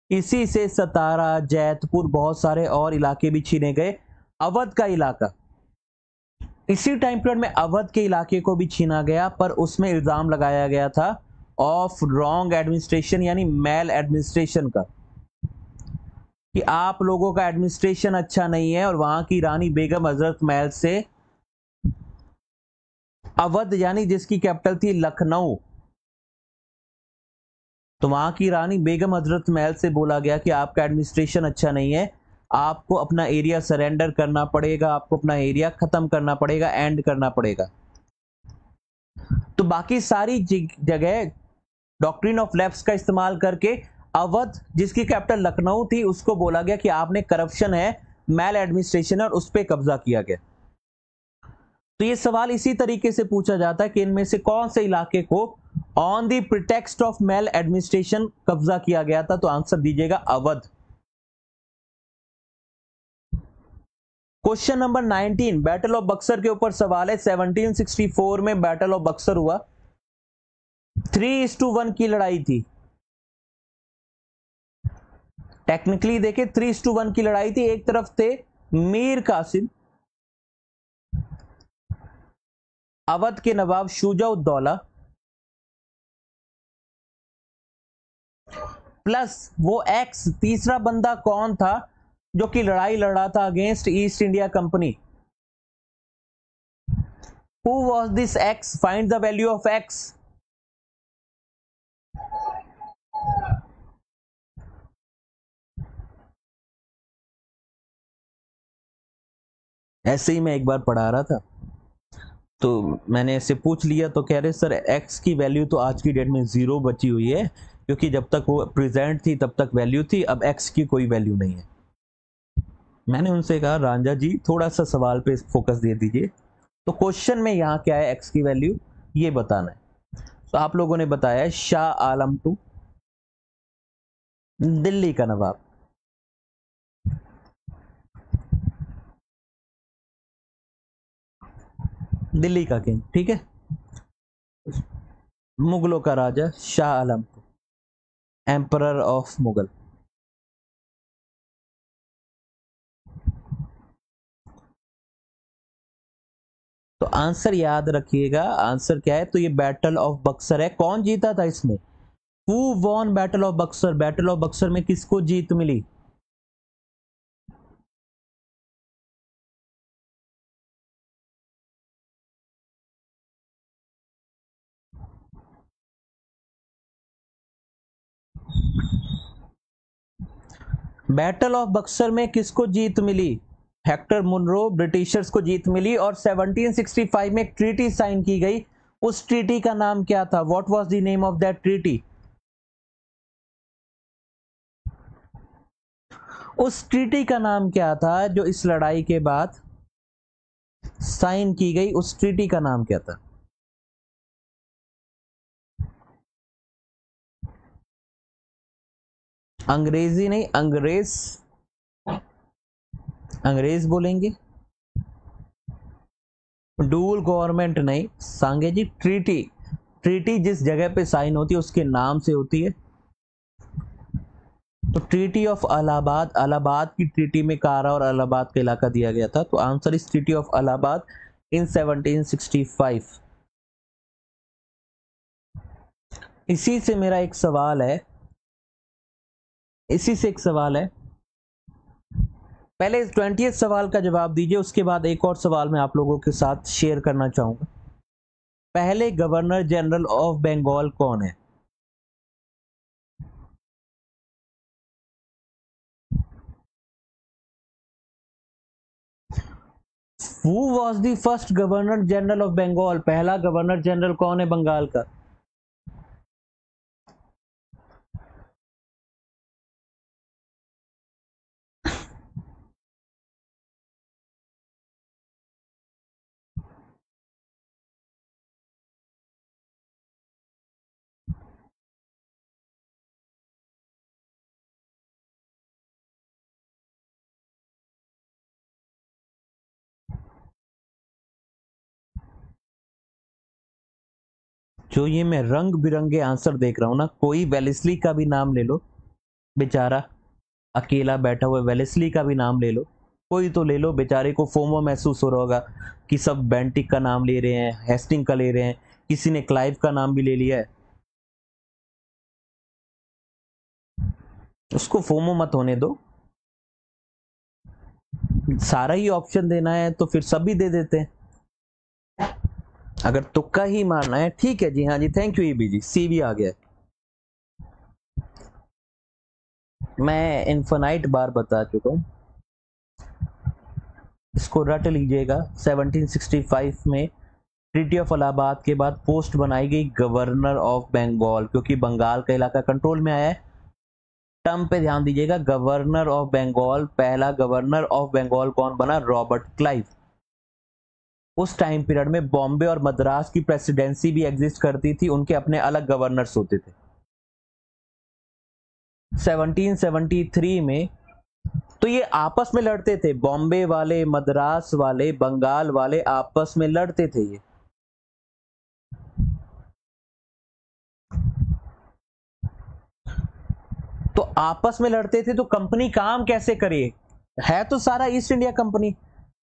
इसी से सतारा, जैतपुर, बहुत सारे और इलाके भी छीने गए। अवध का इलाका, इसी टाइम पीरियड में अवध के इलाके को भी छीना गया, पर उसमें इल्जाम लगाया गया था ऑफ रॉन्ग एडमिनिस्ट्रेशन, यानी मेल एडमिनिस्ट्रेशन का, कि आप लोगों का एडमिनिस्ट्रेशन अच्छा नहीं है। और वहां की रानी बेगम हजरत महल से अवध, यानी जिसकी कैपिटल थी लखनऊ, तो वहां की रानी बेगम हजरत महल से बोला गया कि आपका एडमिनिस्ट्रेशन अच्छा नहीं है, आपको अपना एरिया सरेंडर करना पड़ेगा, आपको अपना एरिया खत्म करना पड़ेगा, एंड करना पड़ेगा। तो बाकी सारी जगह डॉक्ट्रिन ऑफ लैप्स का इस्तेमाल करके अवध, जिसकी कैपिटल लखनऊ थी, उसको बोला गया कि आपने करप्शन है, मैल एडमिनिस्ट्रेशन है, और उस पर कब्जा किया गया। तो ये सवाल इसी तरीके से पूछा जाता है कि इनमें से कौन से इलाके को on the pretext of male administration कब्जा किया गया था? तो आंसर दीजिएगा Awadh. Question number 19, battle of Buxar के ऊपर सवाल है। 1764 में बैटल ऑफ बक्सर हुआ, 3:1 की लड़ाई थी। टेक्निकली देखे 3:1 की लड़ाई थी। एक तरफ थे मीर कासिम, अवध के नवाब शुजा-उद-दौला, प्लस वो एक्स तीसरा बंदा कौन था जो कि लड़ाई लड़ रहा था against east India company? Who was this x? Find the value of x. ऐसे ही मैं एक बार पढ़ा रहा था, तो मैंने ऐसे पूछ लिया, तो कह रहे सर एक्स की वैल्यू तो आज की डेट में 0 बची हुई है, क्योंकि जब तक वो प्रेजेंट थी तब तक वैल्यू थी, अब एक्स की कोई वैल्यू नहीं है। मैंने उनसे कहा रांझा जी थोड़ा सा सवाल पे फोकस दे दीजिए। तो क्वेश्चन में यहाँ क्या है, एक्स की वैल्यू ये बताना है। तो आप लोगों ने बताया शाह आलम टू, दिल्ली का नवाब। दिल्ली का किंग, ठीक है। मुगलों का राजा शाह आलम, एम्परर ऑफ मुगल। तो आंसर याद रखिएगा, आंसर क्या है, तो ये बैटल ऑफ बक्सर है। कौन जीता था इसमें? Who won battle of Buxar? Battle of Buxar में किसको जीत मिली? बैटल ऑफ बक्सर में किसको जीत मिली? हेक्टर मुनरो, ब्रिटिशर्स को जीत मिली। और 1765 में एक ट्रीटी साइन की गई, उस ट्रीटी का नाम क्या था? What was the name of that treaty? उस ट्रीटी का नाम क्या था जो इस लड़ाई के बाद साइन की गई? उस ट्रीटी का नाम क्या था? अंग्रेजी नहीं, अंग्रेज, अंग्रेज बोलेंगे। डूल गवर्नमेंट नहीं सांगे जी, ट्रीटी। ट्रीटी जिस जगह पे साइन होती है उसके नाम से होती है। तो ट्रीटी ऑफ अलाहाबाद, अलाहाबाद की ट्रीटी में कारा और अलाहाबाद का इलाका दिया गया था। तो answer is treaty of Allahabad in 1765। इसी से मेरा एक सवाल है, इसी से एक सवाल है। पहले 20th सवाल का जवाब दीजिए, उसके बाद एक और सवाल मैं आप लोगों के साथ शेयर करना चाहूंगा। पहले गवर्नर जनरल ऑफ बंगाल कौन है? Who was the first governor general of Bengal? पहला गवर्नर जनरल कौन है बंगाल का? जो ये मैं रंग बिरंगे आंसर देख रहा हूं ना, कोई वेलेस्ली का भी नाम ले लो, बेचारा अकेला बैठा हुआ, वेलेस्ली का भी नाम ले लो, कोई तो ले लो, बेचारे को फोमो महसूस हो रहा होगा कि सब बेंटिक का नाम ले रहे हैं, हेस्टिंग का ले रहे हैं, किसी ने क्लाइव का नाम भी ले लिया है। उसको फोमो मत होने दो, सारा ही ऑप्शन देना है तो फिर सभी दे देते हैं। अगर तुक्का ही मारना है ठीक है जी, हाँ जी, थैंक यू ईबी जी, सी भी आ गया। मैं इन्फिनाइट बार बता चुका हूं, इसको रट लीजिएगा। 1765 में ट्रीटी ऑफ इलाहाबाद के बाद पोस्ट बनाई गई गवर्नर ऑफ बंगाल, क्योंकि बंगाल का इलाका कंट्रोल में आया है। टर्म पे ध्यान दीजिएगा, गवर्नर ऑफ बंगाल। पहला गवर्नर ऑफ बंगाल कौन बना? Robert Clive. उस टाइम पीरियड में बॉम्बे और मद्रास की प्रेसिडेंसी भी एग्जिस्ट करती थी, उनके अपने अलग गवर्नर्स होते थे। 1773 में तो ये आपस में लड़ते थे, बॉम्बे वाले, मद्रास वाले, बंगाल वाले आपस में लड़ते थे ये। तो आपस में लड़ते थे तो कंपनी काम कैसे करे? है तो सारा ईस्ट इंडिया कंपनी।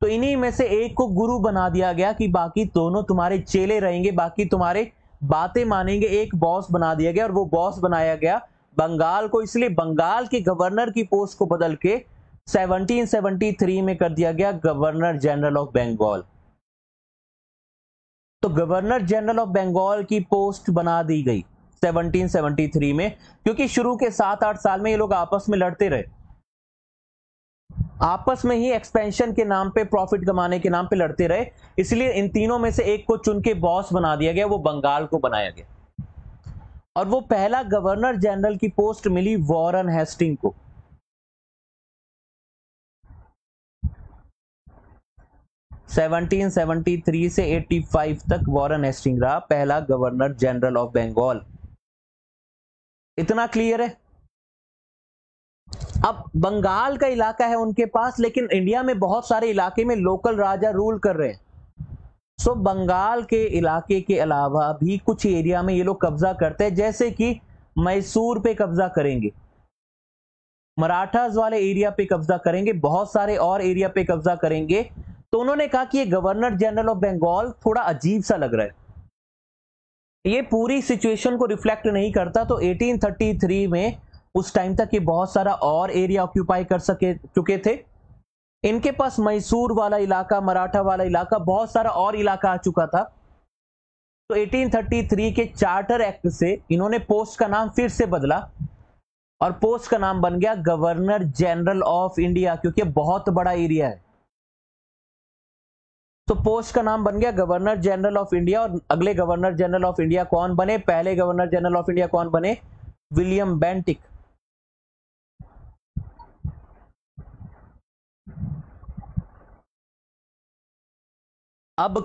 तो इन्हीं में से एक को गुरु बना दिया गया कि बाकी दोनों तुम्हारे चेले रहेंगे, बाकी तुम्हारे बातें मानेंगे। एक बॉस बना दिया गया और वो बॉस बनाया गया बंगाल को। इसलिए बंगाल के गवर्नर की पोस्ट को बदल के 1773 में कर दिया गया गवर्नर जनरल ऑफ बंगाल। तो गवर्नर जनरल ऑफ बंगाल की पोस्ट बना दी गई 1773 में, क्योंकि शुरू के 7-8 साल में ये लोग आपस में लड़ते रहे, आपस में ही एक्सपेंशन के नाम पे, प्रॉफिट कमाने के नाम पे लड़ते रहे। इसलिए इन तीनों में से एक को चुन के बॉस बना दिया गया, वो बंगाल को बनाया गया। और वो पहला गवर्नर जनरल की पोस्ट मिली वॉरेन हेस्टिंग को। 1773 से 85 तक वॉरेन हेस्टिंग रहा पहला गवर्नर जनरल ऑफ बंगाल। इतना क्लियर है? अब बंगाल का इलाका है उनके पास, लेकिन इंडिया में बहुत सारे इलाके में लोकल राजा रूल कर रहे हैं। सो बंगाल के इलाके के अलावा भी कुछ एरिया में ये लोग कब्जा करते हैं, जैसे कि मैसूर पे कब्जा करेंगे, मराठास वाले एरिया पे कब्जा करेंगे, बहुत सारे और एरिया पे कब्जा करेंगे। तो उन्होंने कहा कि ये गवर्नर जनरल ऑफ बंगाल थोड़ा अजीब सा लग रहा है, ये पूरी सिचुएशन को रिफ्लेक्ट नहीं करता। तो 1833 में उस टाइम तक ये बहुत सारा और एरिया ऑक्यूपाई कर चुके थे। इनके पास मैसूर वाला इलाका, मराठा वाला इलाका, बहुत सारा और इलाका आ चुका था। तो 1833 के चार्टर एक्ट से इन्होंने पोस्ट का नाम फिर से बदला और पोस्ट का नाम बन गया गवर्नर जनरल ऑफ इंडिया, क्योंकि बहुत बड़ा एरिया है। तो पोस्ट का नाम बन गया गवर्नर जनरल ऑफ इंडिया। और अगले गवर्नर जनरल ऑफ इंडिया कौन बने? पहले गवर्नर जनरल ऑफ इंडिया कौन बने? William Bentinck. अब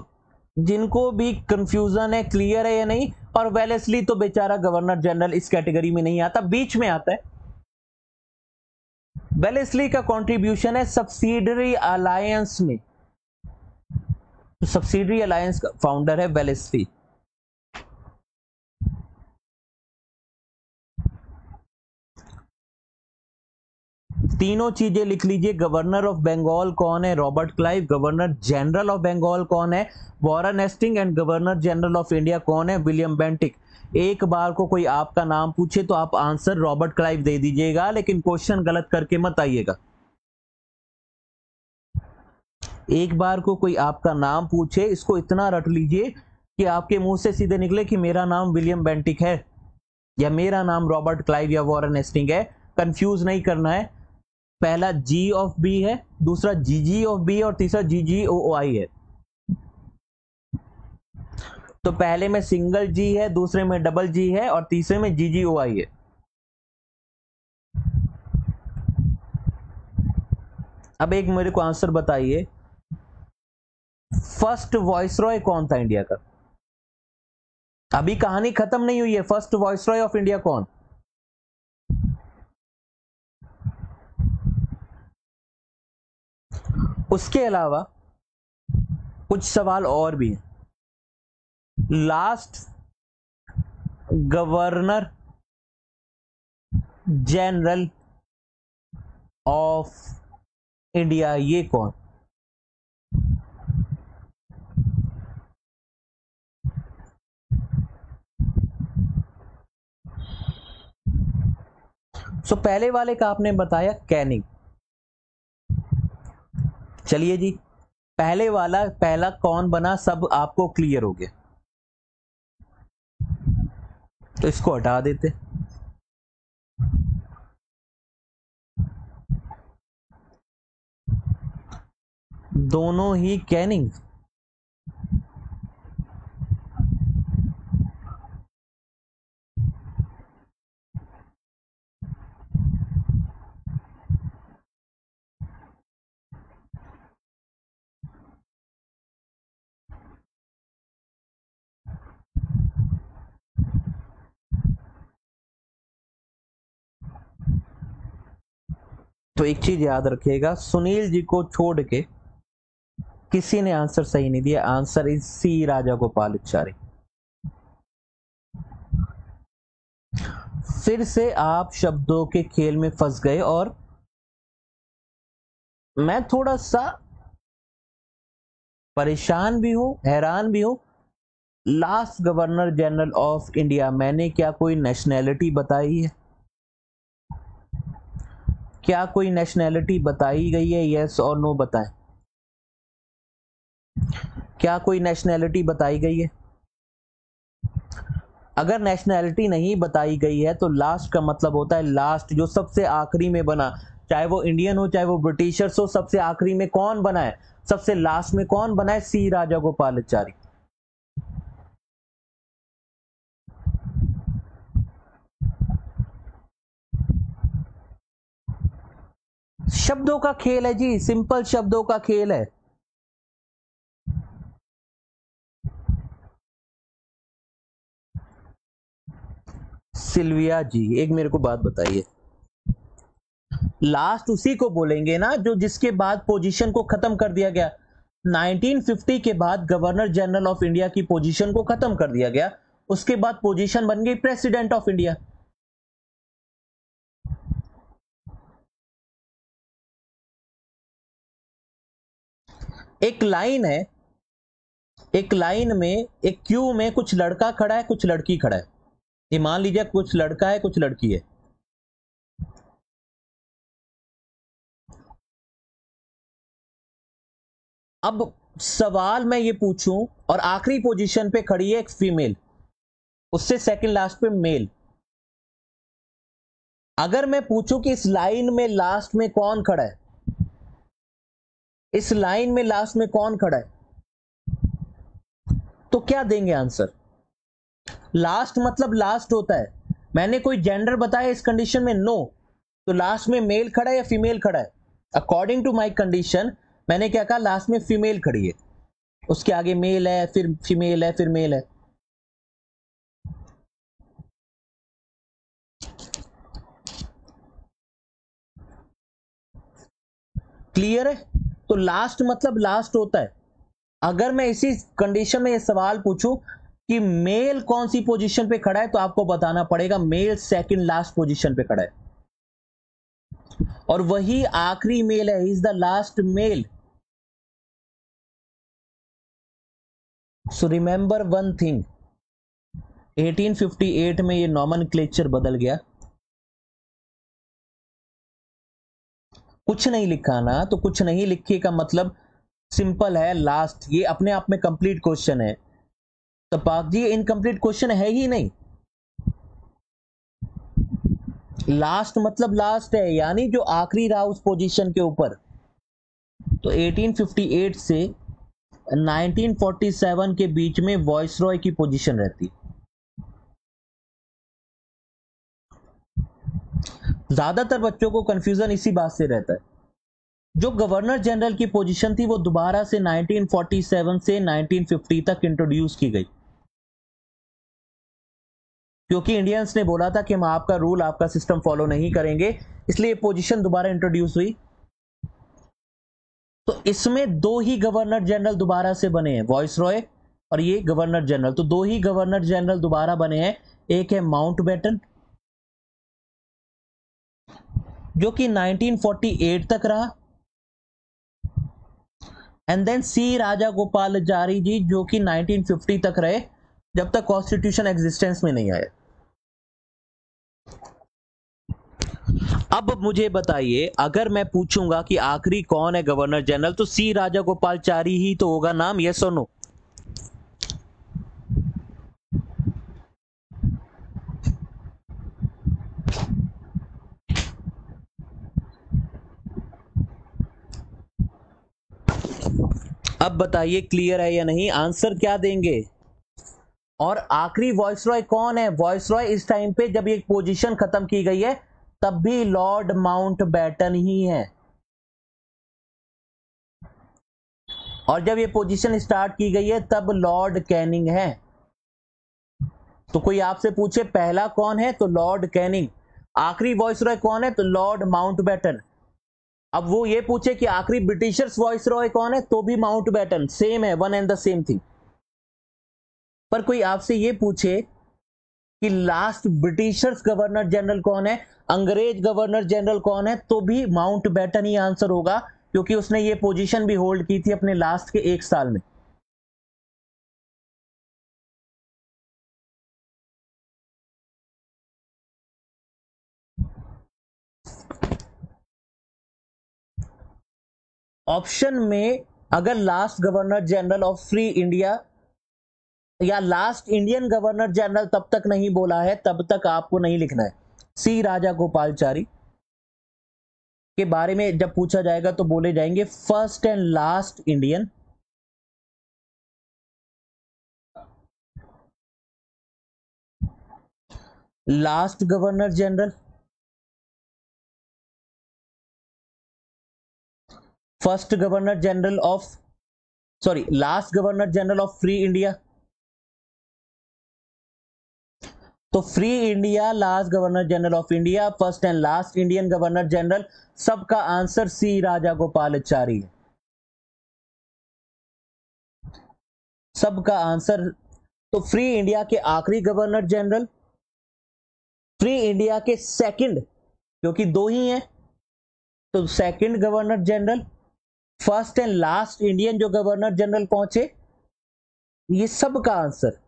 जिनको भी कंफ्यूजन है, क्लियर है या नहीं? और वेलेस्ली तो बेचारा गवर्नर जनरल इस कैटेगरी में नहीं आता, बीच में आता है। वेलेस्ली का कंट्रीब्यूशन है सब्सिडरी अलायंस में, सब्सिडरी अलायंस का फाउंडर है वेलेस्ली। तीनों चीजें लिख लीजिए। गवर्नर ऑफ बंगाल कौन है? Robert Clive. Governor general of Bengal कौन है? Warren Hasting. And governor general of India कौन है? William Bentinck. एक बार को कोई आपका नाम पूछे तो आप आंसर रॉबर्ट क्लाइव दे दीजिएगा, लेकिन क्वेश्चन गलत करके मत आइएगा। एक बार को कोई आपका नाम पूछे, इसको इतना रट लीजिए कि आपके मुंह से सीधे निकले कि मेरा नाम विलियम बेंटिक है या मेरा नाम रॉबर्ट क्लाइव या वॉरेन हेस्टिंग है। कंफ्यूज नहीं करना है। पहला जी ऑफ बी है, दूसरा जी ऑफ बी और तीसरा GGOI है। तो पहले में सिंगल जी है, दूसरे में डबल जी है और तीसरे में GGOI है। अब एक मेरे को आंसर बताइए, फर्स्ट वॉइसरॉय कौन था इंडिया का? अभी कहानी खत्म नहीं हुई है। फर्स्ट वॉइसरॉय ऑफ इंडिया कौन? उसके अलावा कुछ सवाल और भी हैं। Last governor general of India ये कौन? सो पहले वाले का आपने बताया कैनिंग। चलिए जी, पहले वाला पहला कौन बना सब आपको क्लियर हो गया, तो इसको हटा देते। दोनों ही कैनिंग। तो एक चीज याद रखिएगा, सुनील जी को छोड़ के किसी ने आंसर सही नहीं दिया। आंसर इज सी, राजा गोपालाचारी। फिर से आप शब्दों के खेल में फंस गए और मैं थोड़ा सा परेशान भी हूं, हैरान भी हूं। Last governor general of India, मैंने क्या कोई नेशनैलिटी बताई है? क्या कोई नेशनैलिटी बताई गई है? यस और नो बताएं। क्या कोई नेशनैलिटी बताई गई है? अगर नेशनैलिटी नहीं बताई गई है तो लास्ट का मतलब होता है लास्ट, जो सबसे आखिरी में बना, चाहे वो इंडियन हो चाहे वो ब्रिटिशर्स हो, सबसे आखिरी में कौन बना है? सबसे लास्ट में कौन बना है? सी, राजा गोपालाचारी। शब्दों का खेल है जी, सिंपल शब्दों का खेल है। सिल्विया जी, एक मेरे को बात बताइए, लास्ट उसी को बोलेंगे ना जो जिसके बाद पोजीशन को खत्म कर दिया गया। 1950 के बाद गवर्नर जनरल ऑफ इंडिया की पोजीशन को खत्म कर दिया गया, उसके बाद पोजीशन बन गई प्रेसिडेंट ऑफ इंडिया। एक लाइन है, एक लाइन में, एक क्यू में कुछ लड़का खड़ा है, कुछ लड़की खड़ा है। ये मान लीजिए कुछ लड़का है, कुछ लड़की है। अब सवाल मैं ये पूछूं और आखिरी पोजीशन पे खड़ी है एक फीमेल, उससे सेकंड लास्ट पे मेल। अगर मैं पूछूं कि इस लाइन में लास्ट में कौन खड़ा है, इस लाइन में लास्ट में कौन खड़ा है, तो क्या देंगे आंसर? लास्ट मतलब लास्ट होता है। मैंने कोई जेंडर बताया इस कंडीशन में? नो। तो लास्ट में मेल खड़ा है या फीमेल खड़ा है? अकॉर्डिंग टू माई कंडीशन मैंने क्या कहा, लास्ट में फीमेल खड़ी है, उसके आगे मेल है, फिर फीमेल है, फिर मेल है। क्लियर है? तो लास्ट मतलब लास्ट होता है। अगर मैं इसी कंडीशन में ये सवाल पूछूं कि मेल कौन सी पोजीशन पे खड़ा है, तो आपको बताना पड़ेगा मेल सेकंड लास्ट पोजीशन पे खड़ा है, और वही आखिरी मेल है, is the last mail. So remember one thing, 1858 में ये नॉमेनक्लेचर बदल गया। कुछ नहीं लिखा ना, तो कुछ नहीं लिखे का मतलब सिंपल है, लास्ट। ये अपने आप में कंप्लीट क्वेश्चन है। तो पाक जी इनकम्प्लीट क्वेश्चन है ही नहीं। लास्ट मतलब लास्ट है, यानी जो आखिरी रहा उस पोजीशन के ऊपर। तो 1858 से 1947 के बीच में वॉइसरॉय की पोजीशन रहती। ज्यादातर बच्चों को कंफ्यूजन इसी बात से रहता है। जो गवर्नर जनरल की पोजीशन थी वो दोबारा से 1947 से 1950 तक इंट्रोड्यूस की गई, क्योंकि इंडियंस ने बोला था कि हम आपका रूल, आपका सिस्टम फॉलो नहीं करेंगे, इसलिए पोजीशन दोबारा इंट्रोड्यूस हुई। तो इसमें दो ही गवर्नर जनरल दोबारा से बने हैं, वॉइसरॉय और ये गवर्नर जनरल। तो दो ही गवर्नर जनरल दोबारा बने हैं, एक है माउंटबेटन जो कि 1948 तक रहा, एंड देन सी राजा गोपालाचारी जी जो कि 1950 तक रहे, जब तक कॉन्स्टिट्यूशन एग्जिस्टेंस में नहीं आया। अब मुझे बताइए, अगर मैं पूछूंगा कि आखिरी कौन है गवर्नर जनरल, तो सी राजा गोपालाचारी ही तो होगा नाम, यस और नो? अब बताइए क्लियर है या नहीं, आंसर क्या देंगे? और आखिरी वॉइसरॉय कौन है? वॉइसरॉय इस टाइम पे जब ये पोजीशन खत्म की गई है तब भी लॉर्ड माउंटबेटन ही है, और जब ये पोजीशन स्टार्ट की गई है तब लॉर्ड कैनिंग है। तो कोई आपसे पूछे पहला कौन है, तो लॉर्ड कैनिंग। आखिरी वॉइसरॉय कौन है, तो लॉर्ड माउंटबेटन। अब वो ये पूछे कि आखिरी ब्रिटिशर्स वॉइसरॉय कौन है, तो भी माउंटबेटन, सेम है, one and the same thing. पर कोई आपसे ये पूछे कि लास्ट ब्रिटिशर्स गवर्नर जनरल कौन है, अंग्रेज गवर्नर जनरल कौन है, तो भी माउंटबेटन ही आंसर होगा, क्योंकि उसने ये पोजीशन भी होल्ड की थी अपने लास्ट के एक साल में। ऑप्शन में अगर last governor general of free India या लास्ट इंडियन गवर्नर जनरल तब तक नहीं बोला है, तब तक आपको नहीं लिखना है। सी राजा गोपालाचारी के बारे में जब पूछा जाएगा तो बोले जाएंगे first and last Indian, last governor general, first governor general of, sorry, last governor general of free India. तो free India, last governor general of India, first and last Indian governor general, सबका answer C Raja Gopalachari है। सबका answer. तो free India के आखिरी governor general, free India के second, क्योंकि दो ही हैं, तो second governor general, first and last Indian जो गवर्नर जनरल पहुंचे, ये सबका आंसर,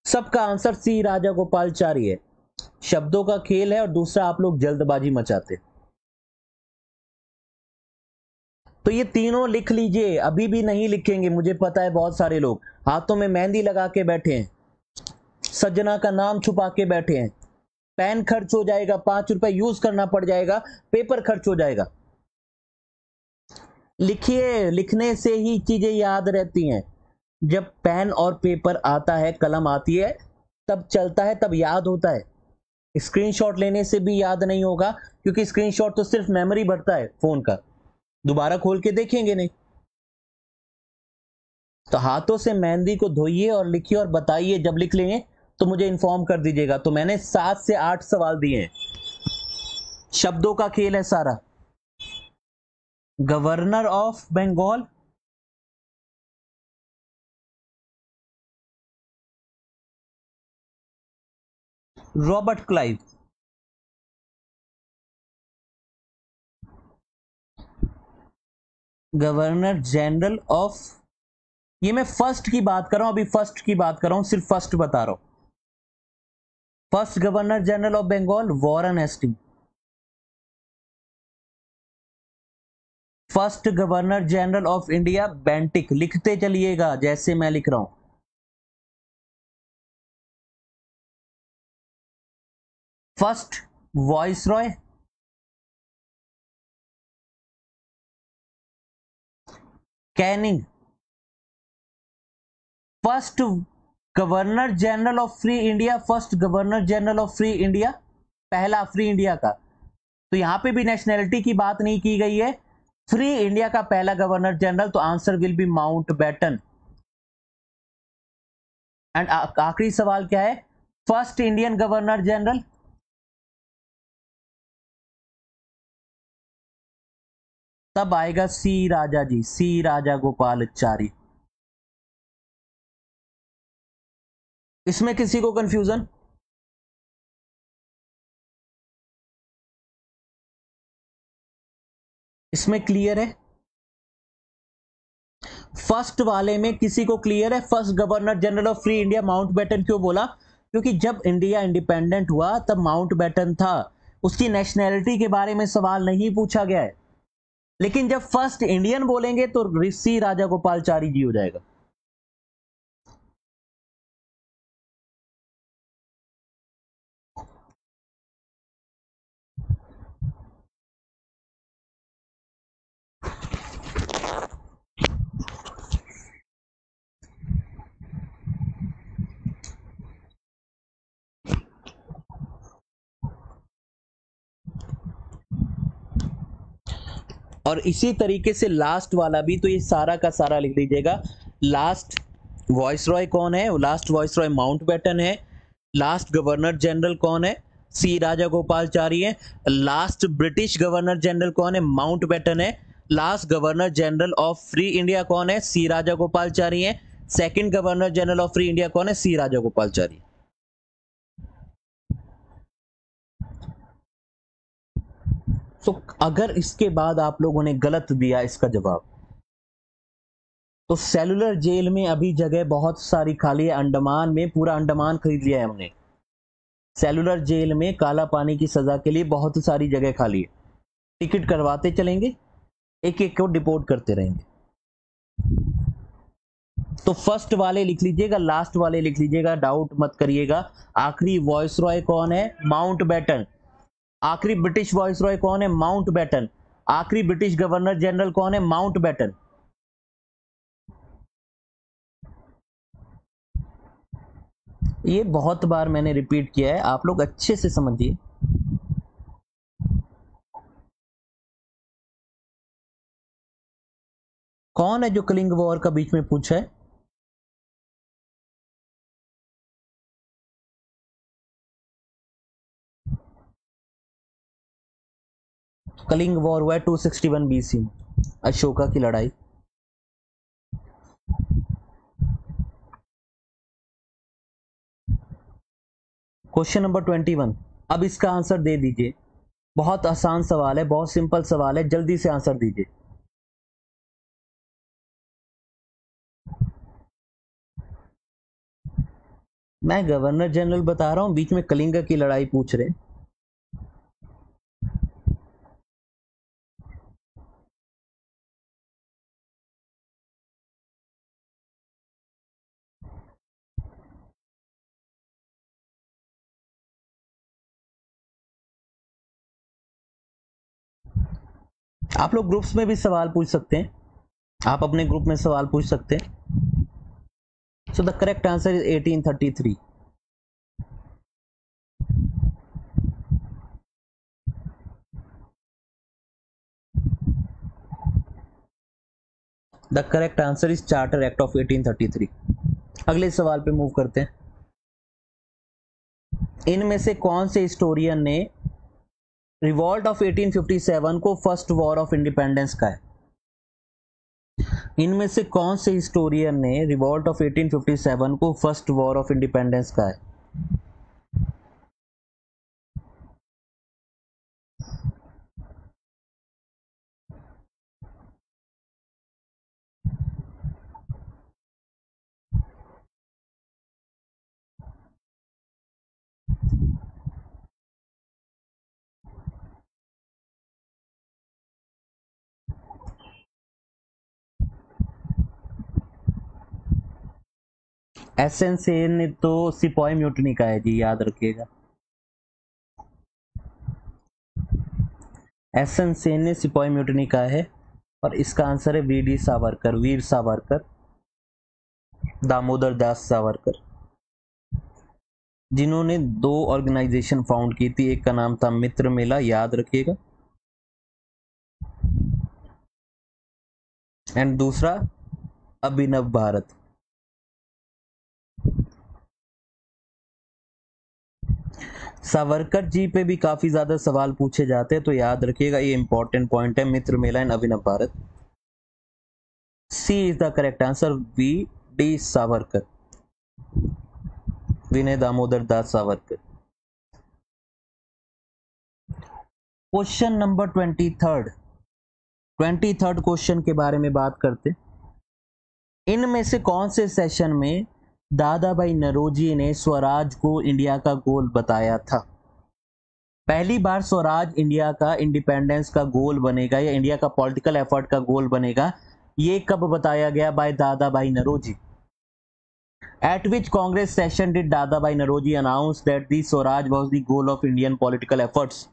सबका आंसर सी राजागोपालचारी है। शब्दों का खेल है और दूसरा आप लोग जल्दबाजी मचाते। तो ये तीनों लिख लीजिए, अभी भी नहीं लिखेंगे मुझे पता है, बहुत सारे लोग हाथों में मेहंदी लगा के बैठे हैं, सजना का नाम छुपा के बैठे हैं, पेन खर्च हो जाएगा, 5 रुपए यूज करना पड़ जाएगा, पेपर खर्च हो जाएगा। लिखिए, लिखने से ही चीजें याद रहती हैं। जब पेन और पेपर आता है, कलम आती है, तब चलता है, तब याद होता है। स्क्रीनशॉट लेने से भी याद नहीं होगा, क्योंकि स्क्रीनशॉट तो सिर्फ मेमोरी भरता है फोन का, दोबारा खोल के देखेंगे नहीं। तो हाथों से मेहंदी को धोइए और लिखिए और बताइए, जब लिख लेंगे तो मुझे इन्फॉर्म कर दीजिएगा। तो मैंने 7 से 8 सवाल दिए हैं, शब्दों का खेल है सारा। Governor of Bengal, Robert Clive. Governor general of, ये मैं फर्स्ट की बात कर रहा हूं, अभी फर्स्ट की बात कर रहा हूं, सिर्फ फर्स्ट बता रहा हूं। First governor general of Bengal Warren Hasting. First governor general of India Bentinck. लिखते चलिएगा जैसे मैं लिख रहा हूं। First viceroy, Canning. First governor general of free India, first governor general of free India, पहला फ्री इंडिया का। तो यहां पे भी नेशनैलिटी की बात नहीं की गई है, फ्री इंडिया का पहला गवर्नर जनरल, तो answer will be Mountbatten. And आखिरी सवाल क्या है, फर्स्ट इंडियन गवर्नर जनरल, तब आएगा सी राजा जी, सी राजा गोपालाचारी। इसमें किसी को कंफ्यूजन? इसमें क्लियर है? फर्स्ट वाले में किसी को क्लियर है? First governor general of free India Mountbatten क्यों बोला? क्योंकि जब इंडिया इंडिपेंडेंट हुआ तब माउंट बैटन था, उसकी नेशनैलिटी के बारे में सवाल नहीं पूछा गया है। लेकिन जब फर्स्ट इंडियन बोलेंगे तो ऋषि राजा गोपालचारी जी हो जाएगा। और इसी तरीके से लास्ट वाला भी, तो ये सारा का सारा लिख लीजिएगा। लास्ट वॉइसरॉय कौन है? लास्ट वॉइसरॉय माउंट बैटन है। लास्ट गवर्नर जनरल कौन है? सी राजा गोपालचारी है। लास्ट ब्रिटिश गवर्नर जनरल कौन है? माउंट बैटन है। Last governor general of free India कौन है? सी राजा गोपालचारी है। Second governor general of free India कौन है? सी राजा गोपालचारी। तो अगर इसके बाद आप लोगों ने गलत दिया इसका जवाब, तो सेलुलर जेल में अभी जगह बहुत सारी खाली है। अंडमान में पूरा अंडमान खरीद लिया है हमने। सेलुलर जेल में काला पानी की सजा के लिए बहुत सारी जगह खाली है। टिकट करवाते चलेंगे, एक एक को डिपोर्ट करते रहेंगे। तो फर्स्ट वाले लिख लीजिएगा, लास्ट वाले लिख लीजिएगा, डाउट मत करिएगा। आखिरी वॉइसरॉय कौन है? Mountbatten. आखिरी ब्रिटिश वॉइसरॉय कौन है? Mountbatten. आखिरी ब्रिटिश गवर्नर जनरल कौन है? Mountbatten. ये बहुत बार मैंने रिपीट किया है, आप लोग अच्छे से समझिए। कौन है जो कलिंग वॉर का बीच में पूछा है? कलिंग वॉर हुआ है 261 BC में, अशोका की लड़ाई। क्वेश्चन नंबर 21, अब इसका आंसर दे दीजिए। बहुत आसान सवाल है, बहुत सिंपल सवाल है, जल्दी से आंसर दीजिए। मैं गवर्नर जनरल बता रहा हूं, बीच में कलिंगा की लड़ाई पूछ रहे। आप लोग ग्रुप्स में भी सवाल पूछ सकते हैं, आप अपने ग्रुप में सवाल पूछ सकते हैं। सो the correct answer is 1833। The correct answer is charter act of 1833। अगले सवाल पे मूव करते हैं। इनमें से कौन से हिस्टोरियन ने रिवॉल्ट ऑफ 1857 को फर्स्ट वॉर ऑफ इंडिपेंडेंस कहा है? इनमें से कौन से हिस्टोरियन ने रिवॉल्ट ऑफ 1857 को फर्स्ट वॉर ऑफ इंडिपेंडेंस कहा है? एसएन सेन ने तो सिपाही म्यूटनी का है जी, याद रखिएगा। एसएन सेन ने सिपाही म्यूटनी का है और इसका आंसर है वीडी सावरकर, वीर सावरकर, दामोदर दास सावरकर, जिन्होंने 2 ऑर्गेनाइजेशन फाउंड की थी। एक का नाम था मित्र मेला, याद रखिएगा, एंड दूसरा अभिनव भारत। सावरकर जी पे भी काफी ज्यादा सवाल पूछे जाते हैं, तो याद रखिएगा, ये इंपॉर्टेंट पॉइंट है, Mitra Mela and Abhinav Bharat. C is the correct answer, V D Savarkar, Vinay Damodar Das Savarkar. Question number 23rd question के बारे में बात करते। इनमें से कौन से सेशन में दादा भाई नौरोजी ने स्वराज को इंडिया का गोल बताया था? पहली बार स्वराज इंडिया का इंडिपेंडेंस का गोल बनेगा या इंडिया का पॉलिटिकल एफर्ट का गोल बनेगा, ये कब बताया गया बाय दादा Bhai Naoroji? At which Congress session did Dadabhai Naoroji announce that the Swaraj was the goal of Indian political efforts?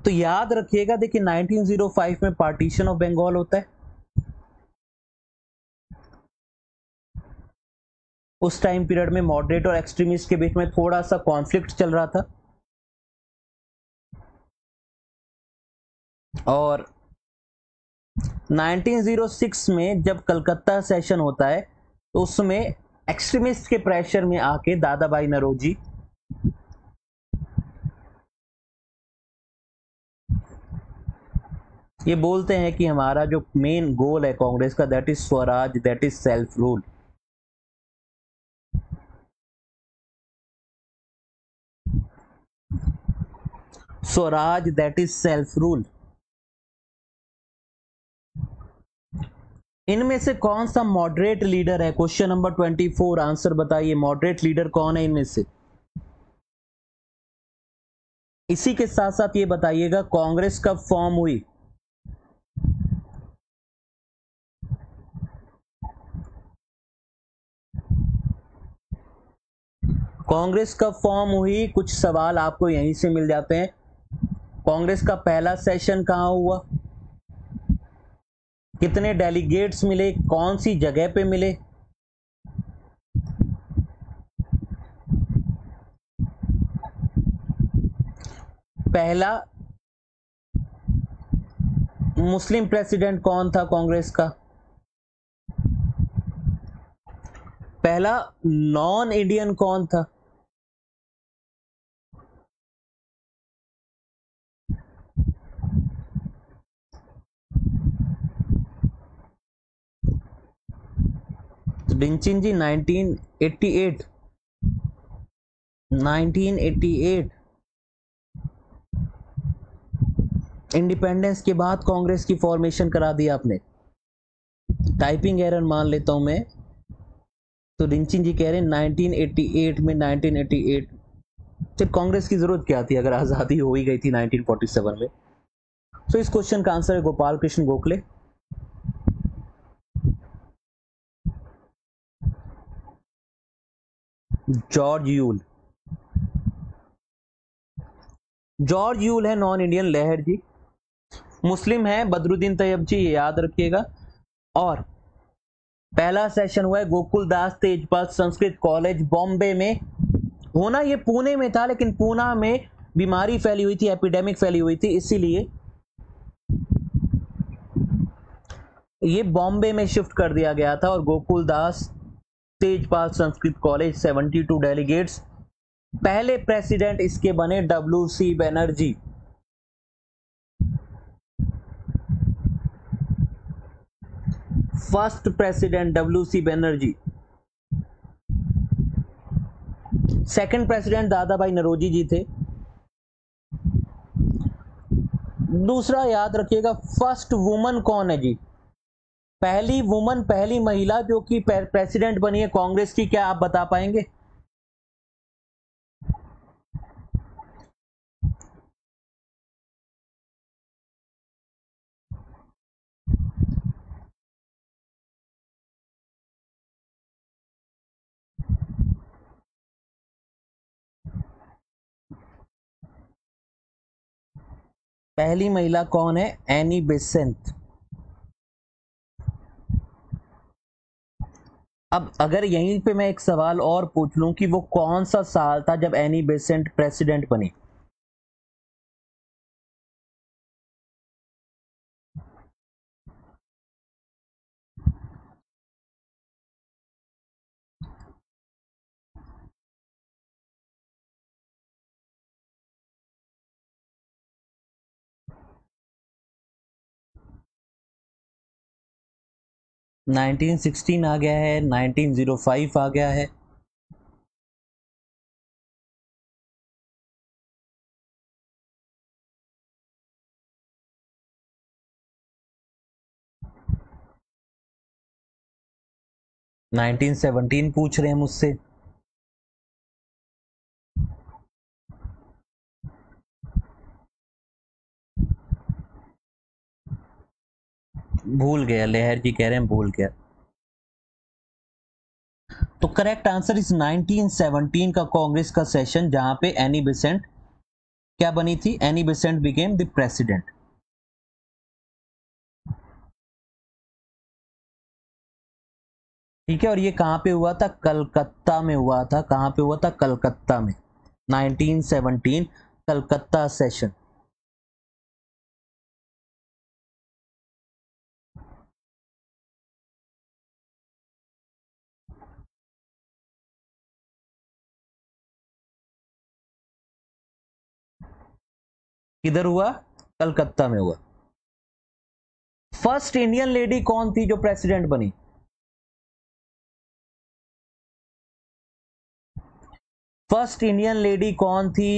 तो याद रखिएगा, देखिए 1905 में पार्टीशन ऑफ बंगाल होता है। उस टाइम पीरियड में मॉडरेट और एक्सट्रीमिस्ट के बीच में थोड़ा सा कॉन्फ्लिक्ट चल रहा था, और 1906 में जब कलकत्ता सेशन होता है तो उसमें एक्सट्रीमिस्ट के प्रेशर में आके दादा भाई नौरोजी ये बोलते हैं कि हमारा जो मेन गोल है कांग्रेस का, that is Swaraj, that is self rule. Swaraj, that is self rule. इनमें से कौन सा मॉडरेट लीडर है? क्वेश्चन नंबर 24, आंसर बताइए, मॉडरेट लीडर कौन है इनमें से? इसी के साथ साथ ये बताइएगा, कांग्रेस कब फॉर्म हुई? कांग्रेस कब फॉर्म हुई? कुछ सवाल आपको यहीं से मिल जाते हैं। कांग्रेस का पहला सेशन कहां हुआ? कितने डेलीगेट्स मिले? कौन सी जगह पे मिले? पहला मुस्लिम प्रेसिडेंट कौन था कांग्रेस का? पहला नॉन इंडियन कौन था? डिंचिन जी 1988, 1988 इंडिपेंडेंस के बाद कांग्रेस की फॉर्मेशन करा दी आपने। टाइपिंग एरर मान लेता हूं मैं। तो रिंचिन जी कह रहे हैं 1988 में, 1988 फिर कांग्रेस की जरूरत क्या थी अगर आजादी हो ही गई थी 1947 में। तो इस क्वेश्चन का आंसर है Gopal Krishna Gokhale. George Yule, George Yule है नॉन इंडियन लहर जी। मुस्लिम है बदरुद्दीन तैयब जी, ये याद रखिएगा। और पहला सेशन हुआ है गोकुल दास तेजपाल संस्कृत कॉलेज बॉम्बे में। होना ये पुणे में था, लेकिन पूना में बीमारी फैली हुई थी, एपिडेमिक फैली हुई थी, इसीलिए ये बॉम्बे में शिफ्ट कर दिया गया था। और गोकुल दास तेजपाल संस्कृत कॉलेज 72 डेलीगेट्स। पहले प्रेसिडेंट इसके बने WC Banerjee. First president WC Banerjee. Second president दादा भाई नरोजी जी थे। दूसरा याद रखिएगा, फर्स्ट वुमन कौन है जी? पहली वुमन, पहली महिला जो कि प्रेसिडेंट बनी है कांग्रेस की, क्या आप बता पाएंगे? पहली महिला कौन है? Annie Besant. अब अगर यहीं पे मैं एक सवाल और पूछ लूं कि वो कौन सा साल था जब एनी बेसेंट प्रेसिडेंट बनी? नाइनटीन 16 आ गया है, 1905 आ गया है। नाइनटीन 17 पूछ रहे हैं मुझसे। भूल गया, लहर जी कह रहे हैं भूल गया। तो करेक्ट आंसर इस 1917 का कांग्रेस का सेशन, जहां पे एनी बेसेंट क्या बनी थी? Annie Besant became the president. ठीक है, और ये कहां पे हुआ था? कलकत्ता में हुआ था। कहां पे हुआ था? कलकत्ता में। 1917 कलकत्ता सेशन। किधर हुआ? कलकत्ता में हुआ। फर्स्ट इंडियन लेडी कौन थी जो प्रेसिडेंट बनी? फर्स्ट इंडियन लेडी कौन थी?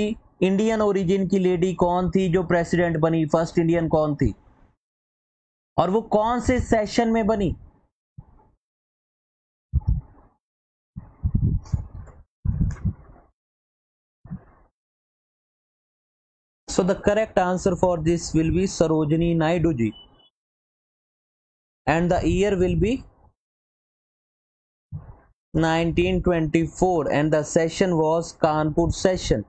इंडियन ओरिजिन की लेडी कौन थी जो प्रेसिडेंट बनी? फर्स्ट इंडियन कौन थी? और वो कौन से सेशन में बनी? So the correct answer for this will be Sarojini Naidu ji, and the year will be 1924 and the session was Kanpur session.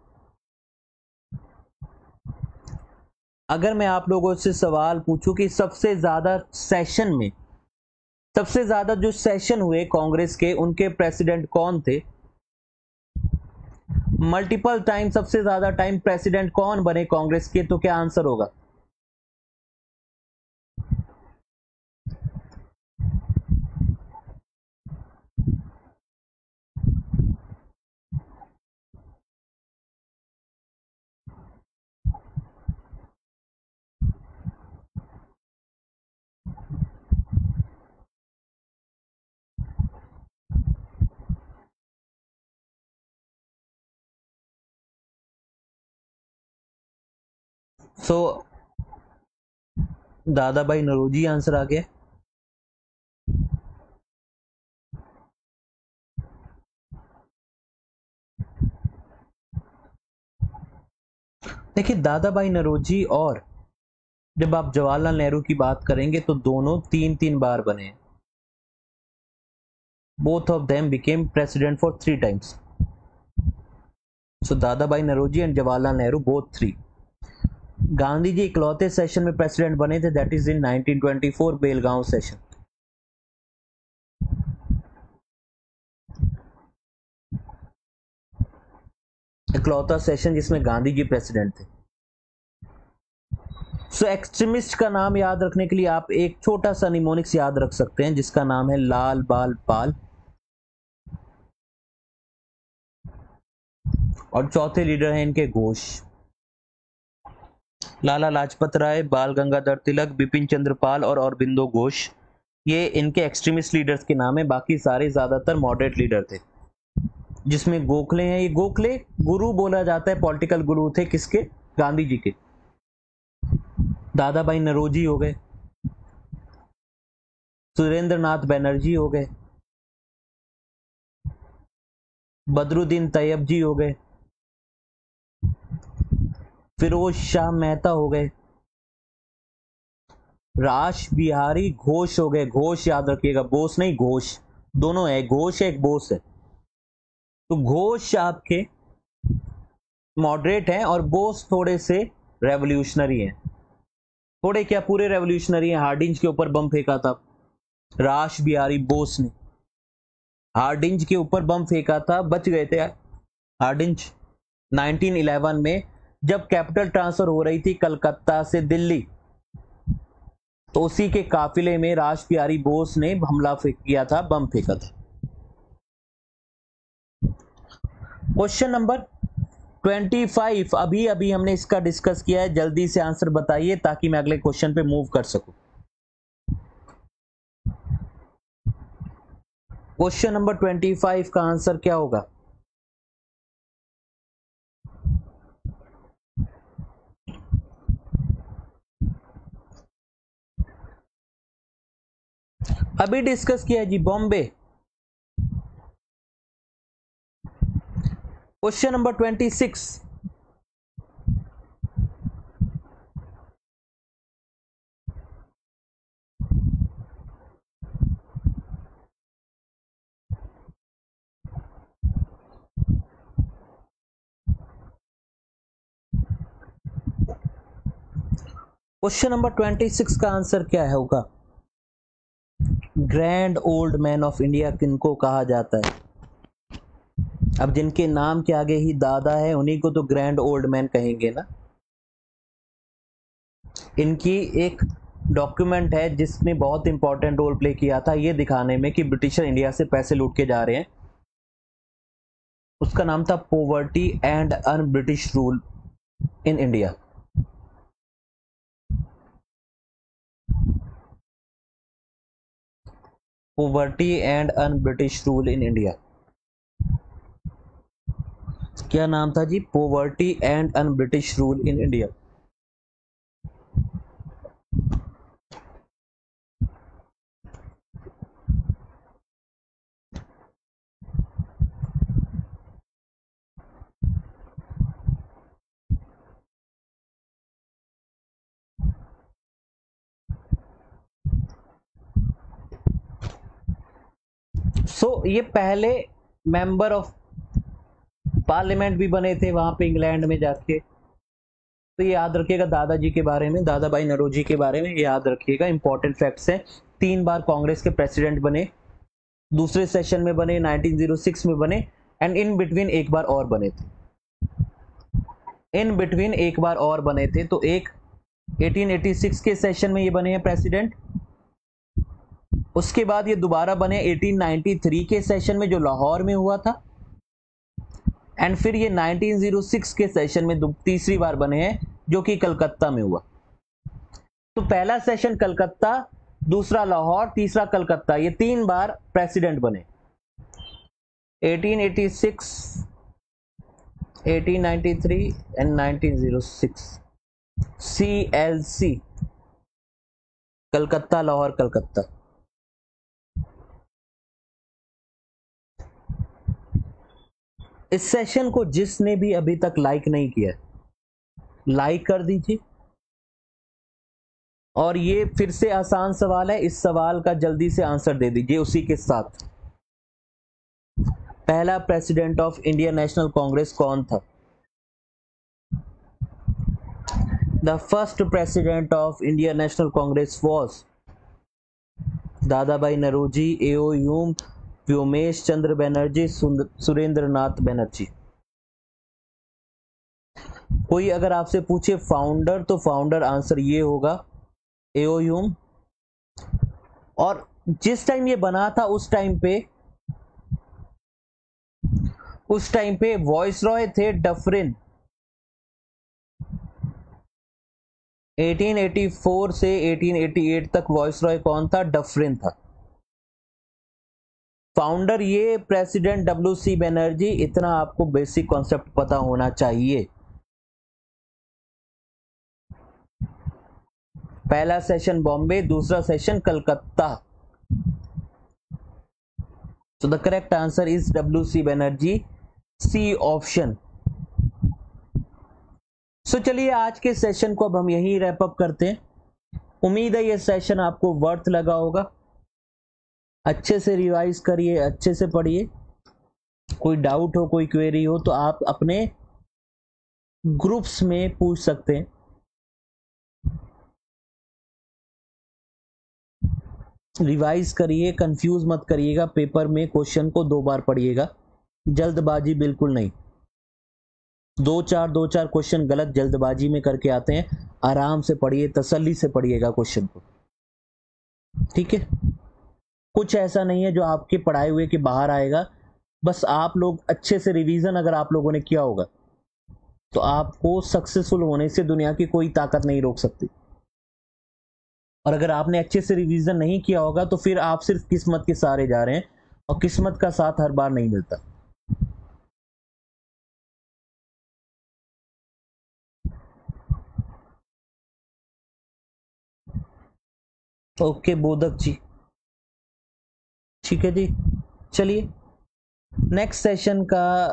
अगर मैं आप लोगों से सवाल पूछूं कि सबसे ज्यादा सेशन में, सबसे ज्यादा जो सेशन हुए कांग्रेस के, उनके प्रेसिडेंट कौन थे? मल्टीपल टाइम सबसे ज्यादा टाइम प्रेसिडेंट कौन बने कांग्रेस के? तो क्या आंसर होगा? सो दादा भाई नौरोजी आंसर आ गया। देखिए दादा भाई नौरोजी, और जब आप जवाहरलाल नेहरू की बात करेंगे तो दोनों 3-3 बार बने। Both of them became president for 3 times. So Dada Bhai Naoroji and Jawaharlal Nehru both 3। Gandhi ji इकलौते सेशन में प्रेसिडेंट बने थे, that is in 1924 Belgaum session. इकलौता सेशन जिसमें गांधी जी प्रेसिडेंट थे। सो एक्सट्रीमिस्ट का नाम याद रखने के लिए आप एक छोटा सा निमोनिक्स याद रख सकते हैं जिसका नाम है लाल बाल पाल। और चौथे लीडर हैं इनके घोष, लाला लाजपत राय, बाल गंगाधर तिलक, बिपिन चंद्र पाल और अरबिंदो घोष। ये इनके एक्सट्रीमिस्ट लीडर्स के नाम है। बाकी सारे ज्यादातर मॉडरेट लीडर थे, जिसमें गोखले हैं। ये गोखले गुरु बोला जाता है, पॉलिटिकल गुरु थे किसके? गांधी जी के। दादा भाई नौरोजी हो गए, सुरेंद्र नाथ बनर्जी हो गए, बदरुद्दीन तैयब जी हो गए, फिरोज शाह मेहता हो गए, रास बिहारी घोष हो गए। घोष याद रखिएगा, बोस नहीं, घोष। दोनों है, घोष है एक बोस है। तो घोष आपके मॉडरेट हैं और बोस थोड़े से रेवोल्यूशनरी हैं। थोड़े क्या, पूरे रेवोल्यूशनरी हैं। हार्डिंज के ऊपर बम फेंका था रास बिहारी बोस ने। हार्डिंज के ऊपर बम फेंका था, बच गए थे हार्डिंज 1911 में, जब कैपिटल ट्रांसफर हो रही थी कलकत्ता से दिल्ली। तो उसी के काफिले में रास बिहारी बोस ने हमला किया था, बम फेंका था। क्वेश्चन नंबर 25 अभी अभी हमने इसका डिस्कस किया है। जल्दी से आंसर बताइए ताकि मैं अगले क्वेश्चन पे मूव कर सकूं। क्वेश्चन नंबर 25 का आंसर क्या होगा? अभी डिस्कस किया है जी, Bombay. Question number 26, question number 26 का आंसर क्या है होगा? Grand old man of India किनको कहा जाता है? अब जिनके नाम के आगे ही दादा है उन्हीं को तो ग्रैंड ओल्ड मैन कहेंगे ना। इनकी एक डॉक्यूमेंट है जिसने बहुत इंपॉर्टेंट रोल प्ले किया था ये दिखाने में कि ब्रिटिशर इंडिया से पैसे लूट के जा रहे हैं। उसका नाम था poverty and un British rule in India. Poverty and un British rule in India. क्या नाम था जी? Poverty and un British rule in India. ये पहले मेंबर ऑफ पार्लियामेंट भी बने थे वहां पे इंग्लैंड में जाके। तो ये याद रखिएगा दादाजी के बारे में, दादा भाई नौरोजी के बारे में याद रखिएगा, इंपॉर्टेंट फैक्ट्स हैं। 3 बार कांग्रेस के प्रेसिडेंट बने, दूसरे सेशन में बने, 1906 में बने, एंड इन बिटवीन एक बार और बने थे। इन बिटवीन एक बार और बने थे। तो एक 1886 के सेशन में ये बने हैं प्रेसिडेंट। उसके बाद ये दोबारा बने 1893 के सेशन में जो लाहौर में हुआ था, एंड फिर ये 1906 के सेशन में तीसरी बार बने हैं जो कि कलकत्ता में हुआ। तो पहला सेशन कलकत्ता, दूसरा लाहौर, तीसरा कलकत्ता, ये 3 बार प्रेसिडेंट बने। 1886, 1893 एंड 1906। CLC, कलकत्ता लाहौर कलकत्ता। इस सेशन को जिसने भी अभी तक लाइक नहीं किया, लाइक कर दीजिए। और ये फिर से आसान सवाल है, इस सवाल का जल्दी से आंसर दे दीजिए उसी के साथ। पहला president of Indian national Congress कौन था? The first president of Indian national Congress was दादा भाई नरोजी, एओ ह्यूम, व्योमेश चंद्र बनर्जी, सुरेंद्र नाथ बनर्जी। कोई अगर आपसे पूछे फाउंडर, तो फाउंडर आंसर ये होगा एओ ह्यूम। और जिस टाइम ये बना था उस टाइम पे वॉइस रॉय थे डफरिन। 1884 से 1888 तक वॉइस रॉय कौन था? डफरिन था। फाउंडर ये प्रेसिडेंट डब्ल्यू.सी. बनर्जी। इतना आपको बेसिक कॉन्सेप्ट पता होना चाहिए। पहला सेशन बॉम्बे, दूसरा session Calcutta. So the correct answer is W.C. Banerjee, C option. So चलिए आज के सेशन को अब हम यहीं रैप अप करते हैं। उम्मीद है ये सेशन आपको वर्थ लगा होगा। अच्छे से रिवाइज करिए, अच्छे से पढ़िए। कोई डाउट हो, कोई क्वेरी हो तो आप अपने ग्रुप्स में पूछ सकते हैं। रिवाइज करिए, कंफ्यूज मत करिएगा। पेपर में क्वेश्चन को 2 बार पढ़िएगा, जल्दबाजी बिल्कुल नहीं। 2-4 क्वेश्चन गलत जल्दबाजी में करके आते हैं। आराम से पढ़िए, तसल्ली से पढ़िएगा क्वेश्चन को, ठीक है। कुछ ऐसा नहीं है जो आपके पढ़ाए हुए के बाहर आएगा। बस आप लोग अच्छे से रिवीजन अगर आप लोगों ने किया होगा तो आपको सक्सेसफुल होने से दुनिया की कोई ताकत नहीं रोक सकती। और अगर आपने अच्छे से रिवीजन नहीं किया होगा तो फिर आप सिर्फ किस्मत के सहारे जा रहे हैं, और किस्मत का साथ हर बार नहीं मिलता। ओके बोधक जी, ठीक है जी। चलिए नेक्स्ट सेशन का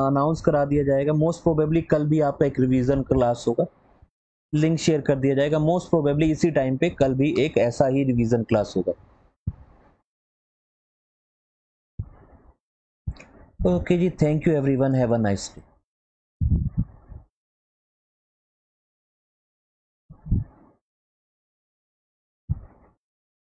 अनाउंस करा दिया जाएगा। मोस्ट प्रोबेबली कल भी आपका एक रिवीजन क्लास होगा, लिंक शेयर कर दिया जाएगा। मोस्ट प्रोबेबली इसी टाइम पे कल भी एक ऐसा ही रिवीजन क्लास होगा। ओके जी, thank you everyone, have a nice day.